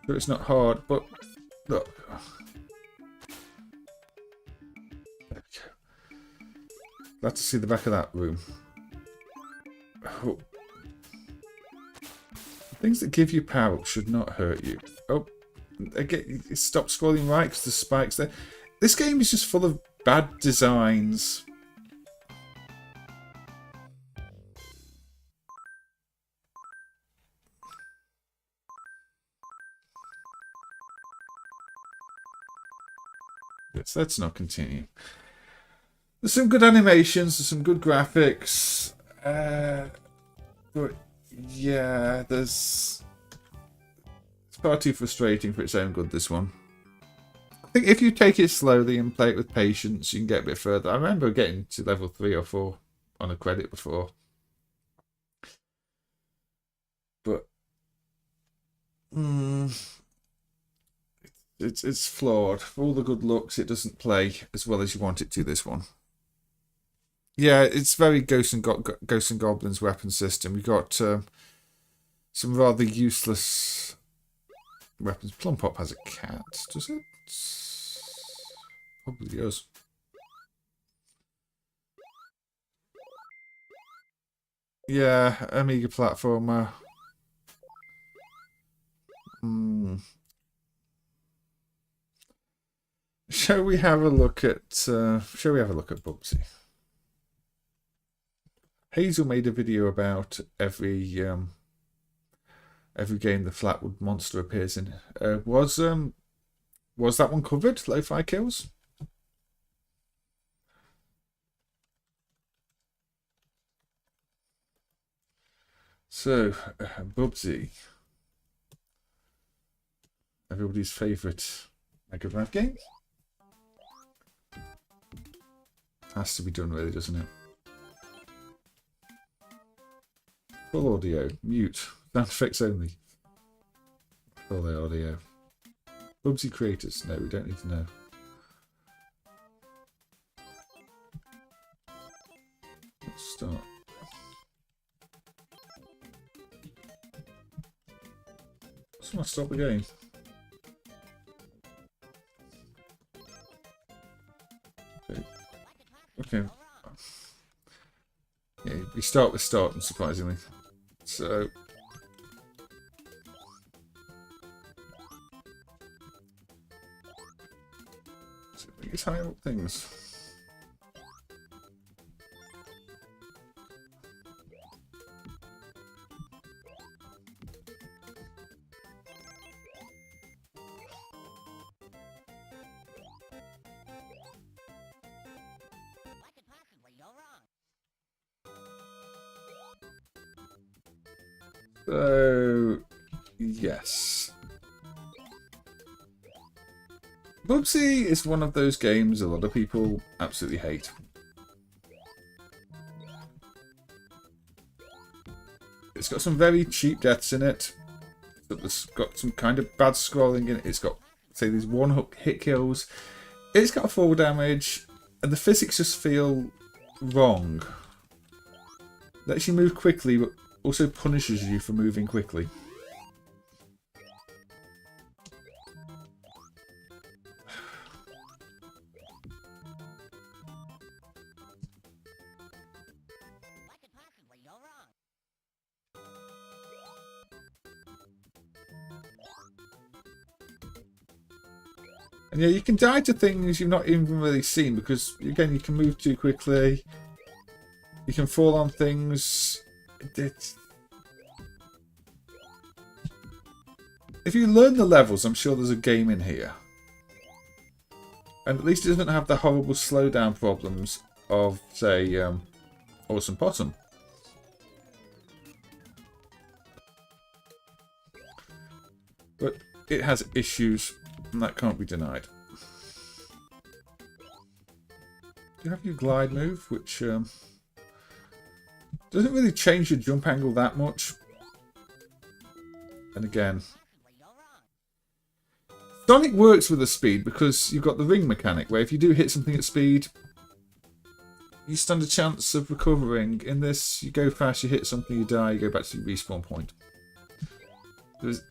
But it's not hard, but look. Glad to see the back of that room. Oh. Things that give you power should not hurt you. Oh, again, stop scrolling right because the spikes there. This game is just full of bad designs. Let's not continue. There's some good animations, there's some good graphics. But yeah, it's far too frustrating for its own good, this one. I think if you take it slowly and play it with patience, you can get a bit further. I remember getting to level 3 or 4 on a credit before. But it's flawed. For all the good looks, it doesn't play as well as you want it to, this one. Yeah, it's very Ghosts and Goblins weapon system. We've got some rather useless weapons. Plum Pop has a cat, does it? Probably does. Yeah, Amiga platformer. Shall we have a look at Bubsy? Hazel made a video about every game the Flatwood monster appears in. Was that one covered? Lo-Fi Kills? So, Bubsy. Everybody's favourite Mega Drive game. Has to be done really, doesn't it? Full audio. Mute. Sound effects only. Full audio. Bubsy creators. No, we don't need to know. Let's start. Someone stop the game. Okay. Yeah, we start with starting, surprisingly. So. These high up things. So, yes. Bubsy is one of those games a lot of people absolutely hate. It's got some very cheap deaths in it. It's got some kind of bad scrolling in it. It's got, say, these one-hook hit kills. It's got a fall damage, and the physics just feel wrong. Lets you move quickly, but also punishes you for moving quickly. And yeah, you can die to things you've not even really seen because, again, you can move too quickly. You can fall on things. If you learn the levels, I'm sure there's a game in here. And at least it doesn't have the horrible slowdown problems of, say, Awesome Possum. But it has issues, and that can't be denied. You have your glide move, which doesn't really change your jump angle that much. And again, Sonic works with the speed because you've got the ring mechanic, where if you do hit something at speed, you stand a chance of recovering. In this, you go fast, you hit something, you die, you go back to your respawn point. There's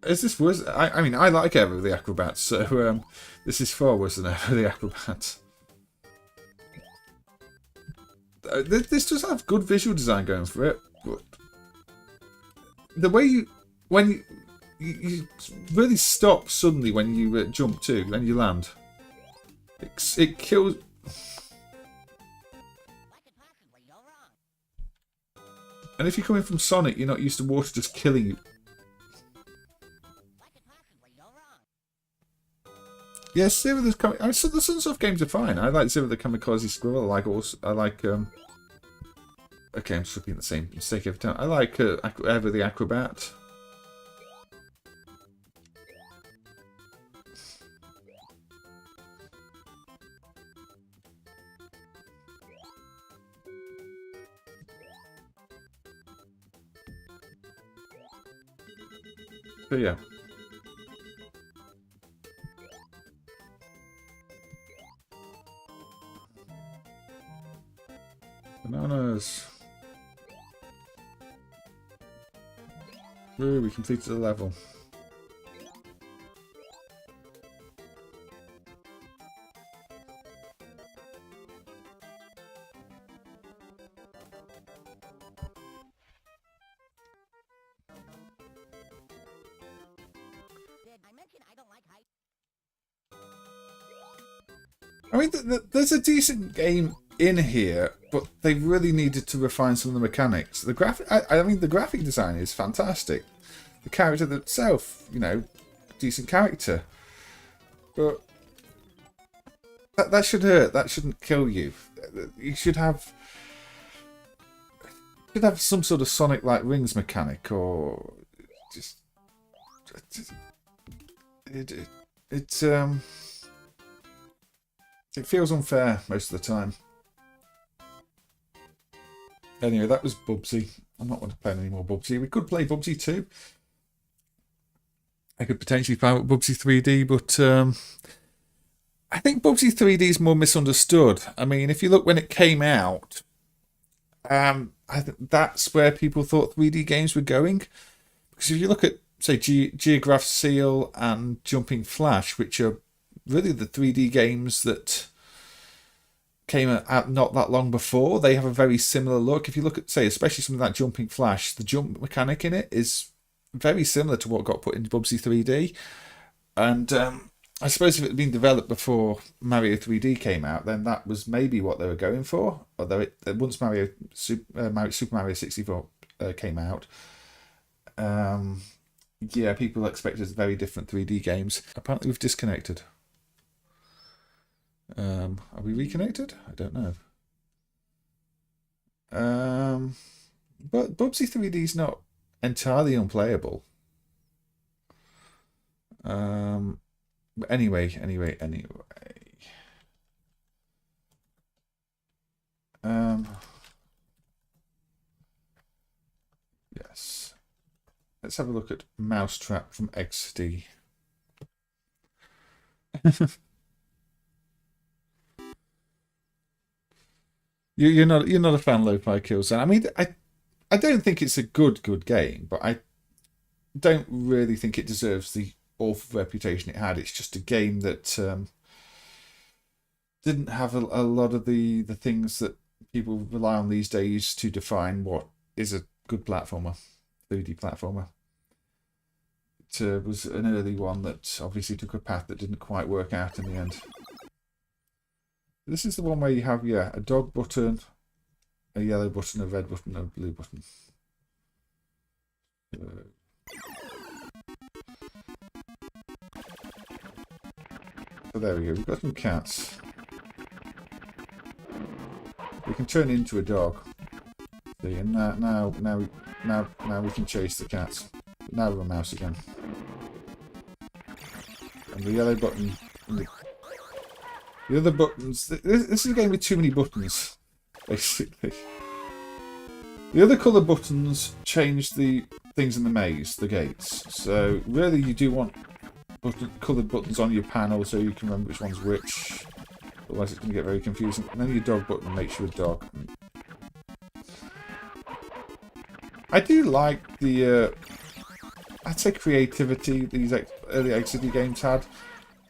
Is this worse? I mean, I like Ever the Acrobat, so this is far worse than Ever the Acrobat. This does have good visual design going for it, but the way you really stop suddenly when you jump too, then you land. It kills. And if you're coming from Sonic, you're not used to water just killing you. Yes, Zero the Kamikaze. So the Sunsoft games are fine. I like Zero the Kamikaze Squirrel. I like. Okay, I'm just repeating the same mistake every time. I like Ever the Acrobat. So yeah. Bananas. Ooh, we completed the level. I mean, there's a decent game in here, but they really needed to refine some of the mechanics. The graphic, I mean, the graphic design is fantastic. The character itself, you know, decent character, but that should hurt. That shouldn't kill you. You should have some sort of Sonic-like rings mechanic, or just it feels unfair most of the time. Anyway, that was Bubsy. I'm not going to play any more Bubsy. We could play Bubsy 2. I could potentially play Bubsy 3D, but I think Bubsy 3D is more misunderstood. I mean, if you look when it came out, I think that's where people thought 3D games were going. Because if you look at, say, Geograph Seal and Jumping Flash, which are really the 3D games that came out not that long before, they have a very similar look. If you look at, say, especially something like Jumping Flash, the jump mechanic in it is very similar to what got put into Bubsy 3D. And I suppose if it had been developed before Mario 3D came out, then that was maybe what they were going for. Although once Super Mario 64 came out, yeah, people expected very different 3D games. Apparently we've disconnected. Are we reconnected? I don't know. But Bubsy 3D is not entirely unplayable. Anyway. let's have a look at Mousetrap from XD. You're not a fan of Lo-Fi Kills. I mean, I don't think it's a good game, but I don't really think it deserves the awful reputation it had. It's just a game that didn't have a lot of the things that people rely on these days to define what is a good platformer, 3D platformer. It was an early one that obviously took a path that didn't quite work out in the end. This is the one where you have, yeah, a dog button, a yellow button, a red button, and a blue button. So there we go, we've got some cats. We can turn into a dog. See, and now we can chase the cats. Now we're a mouse again. And the yellow button, and the other buttons. This is a game with too many buttons, basically. The other colour buttons change the things in the maze, the gates. So really, you do want coloured buttons on your panel so you can remember which one's which. Otherwise, it's going to get very confusing. And then your dog button makes you a dog. I do like the, I'd say, creativity these early XD games had.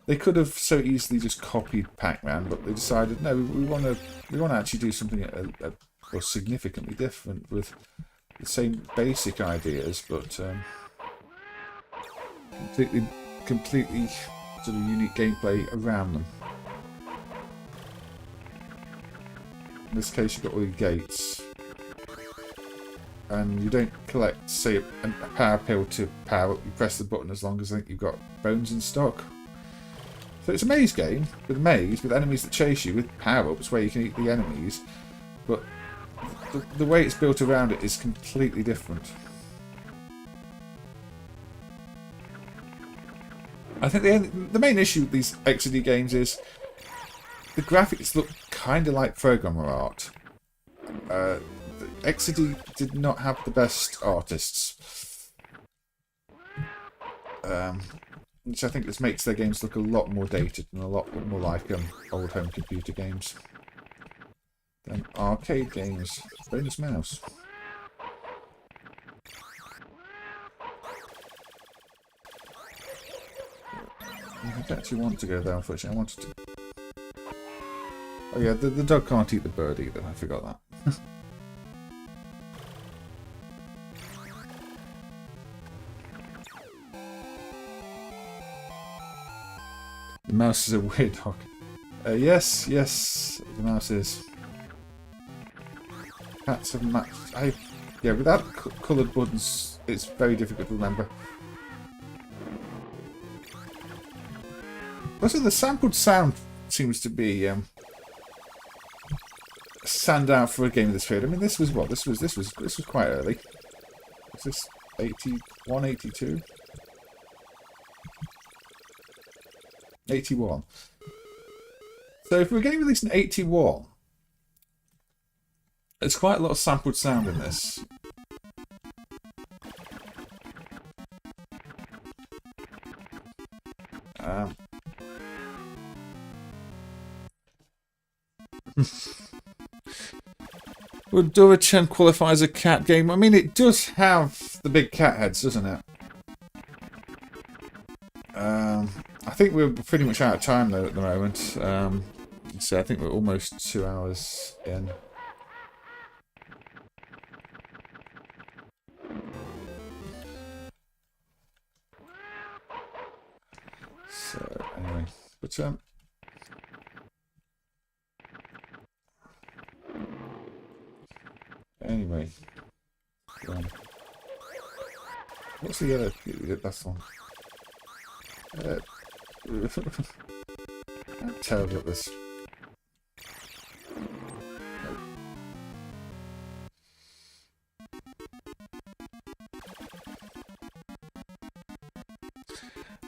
They could have so easily just copied Pac-Man, but they decided no, we want to actually do something well, significantly different with the same basic ideas, but completely sort of unique gameplay around them. In this case, you've got all your gates, and you don't collect, say, a power pill to power up. You press the button as long as I think you've got bones in stock. So it's a maze game with enemies that chase you with power-ups where you can eat the enemies, but the way it's built around it is completely different. I think the main issue with these XD games is the graphics look kind of like programmer art. XD did not have the best artists. Which I think this makes their games look a lot more dated and a lot more like old home computer games than arcade games. Famous mouse. I don't actually want to go there, unfortunately. I wanted to. Oh yeah, the dog can't eat the bird either. I forgot that. The mouse is a weird dog. Yes, the mouse is. Cats have matched. Yeah, without coloured buttons, it's very difficult to remember. Also, the sampled sound seems to be stand out for a game of this period. I mean, this was what? This was quite early. Was this 81, 82? 81. So if we're getting released in 81, there's quite a lot of sampled sound in this. Would Dura-chan qualify as a cat game? I mean, it does have the big cat heads, doesn't it? I think we're pretty much out of time though at the moment. So I think we're almost 2 hours in. So anyway, but anyway, what's the other? That's one. I'm terrible at this.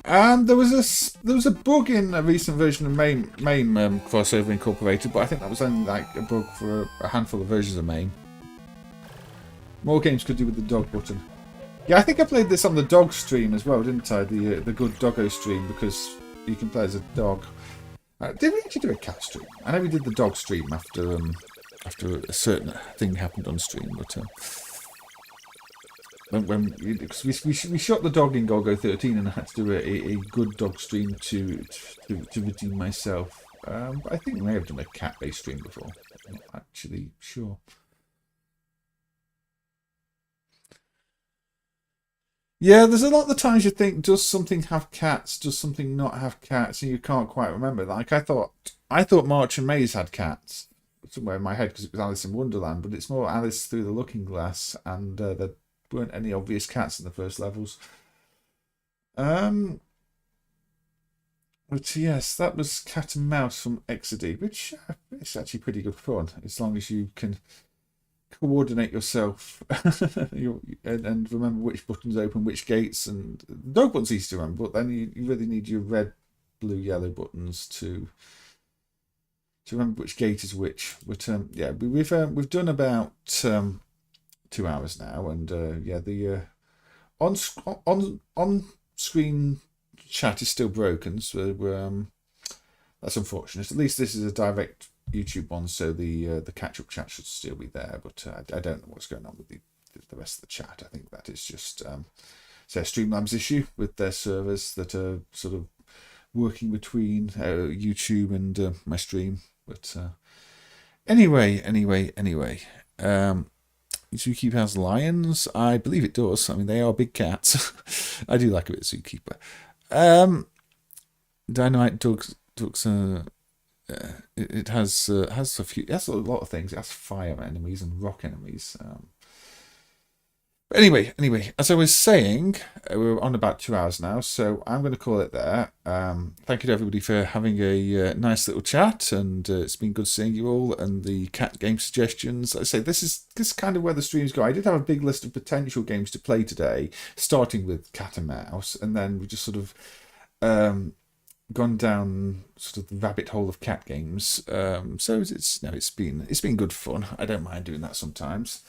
And there was a bug in a recent version of MAME crossover incorporated, but I think that was only like a bug for a handful of versions of MAME. More games could do with the dog button. Yeah, I think I played this on the dog stream as well, didn't I? The Good Doggo stream, because you can play as a dog. Did we actually do a cat stream? I know we did the dog stream after a certain thing happened on stream, but when we shot the dog in Golgo 13, and I had to do a good dog stream to redeem myself. But I think we may have done a cat-based stream before. I'm not actually sure. Yeah, there's a lot of the times you think, does something have cats? Does something not have cats? And you can't quite remember. Like I thought Marchen Maze had cats somewhere in my head because it was Alice in Wonderland, but it's more Alice Through the Looking Glass, and there weren't any obvious cats in the first levels. But yes, that was Cat and Mouse from Exody, which is actually pretty good fun as long as you can coordinate yourself and remember which buttons open which gates. And the dog button's easy to remember, but then you really need your red, blue, yellow buttons to remember which gate is which. But yeah, we've done about 2 hours now, and yeah, the on screen chat is still broken, so that's unfortunate. At least this is a direct YouTube one, so the catch-up chat should still be there, but I don't know what's going on with the rest of the chat. I think that is just say a Streamlabs issue with their servers that are sort of working between YouTube and my stream. But anyway, Zookeeper has lions. I believe it does. I mean, they are big cats. I do like a bit of Zookeeper. Dynamite Ducks. It has a few. It has a lot of things. It has fire enemies and rock enemies. But anyway, as I was saying, we're on about 2 hours now, so I'm going to call it there. Thank you to everybody for having a nice little chat, and it's been good seeing you all, and the cat game suggestions. Like I say, this is kind of where the streams go. I did have a big list of potential games to play today, starting with Cat and Mouse, and then we just sort of gone down sort of the rabbit hole of cat games. So it's been good fun. I don't mind doing that sometimes.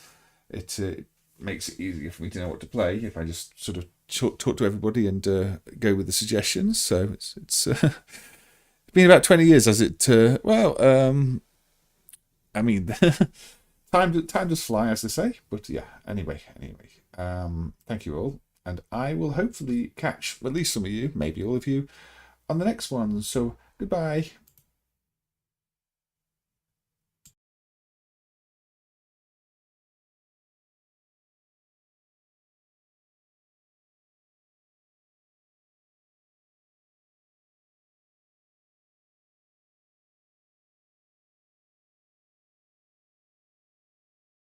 It makes it easier for me to know what to play if I just sort of talk to everybody and go with the suggestions. So it's been about 20 years, has it? I mean, time does fly, as they say. But yeah, anyway, thank you all, and I will hopefully catch at least some of you, maybe all of you, on the next one. So goodbye.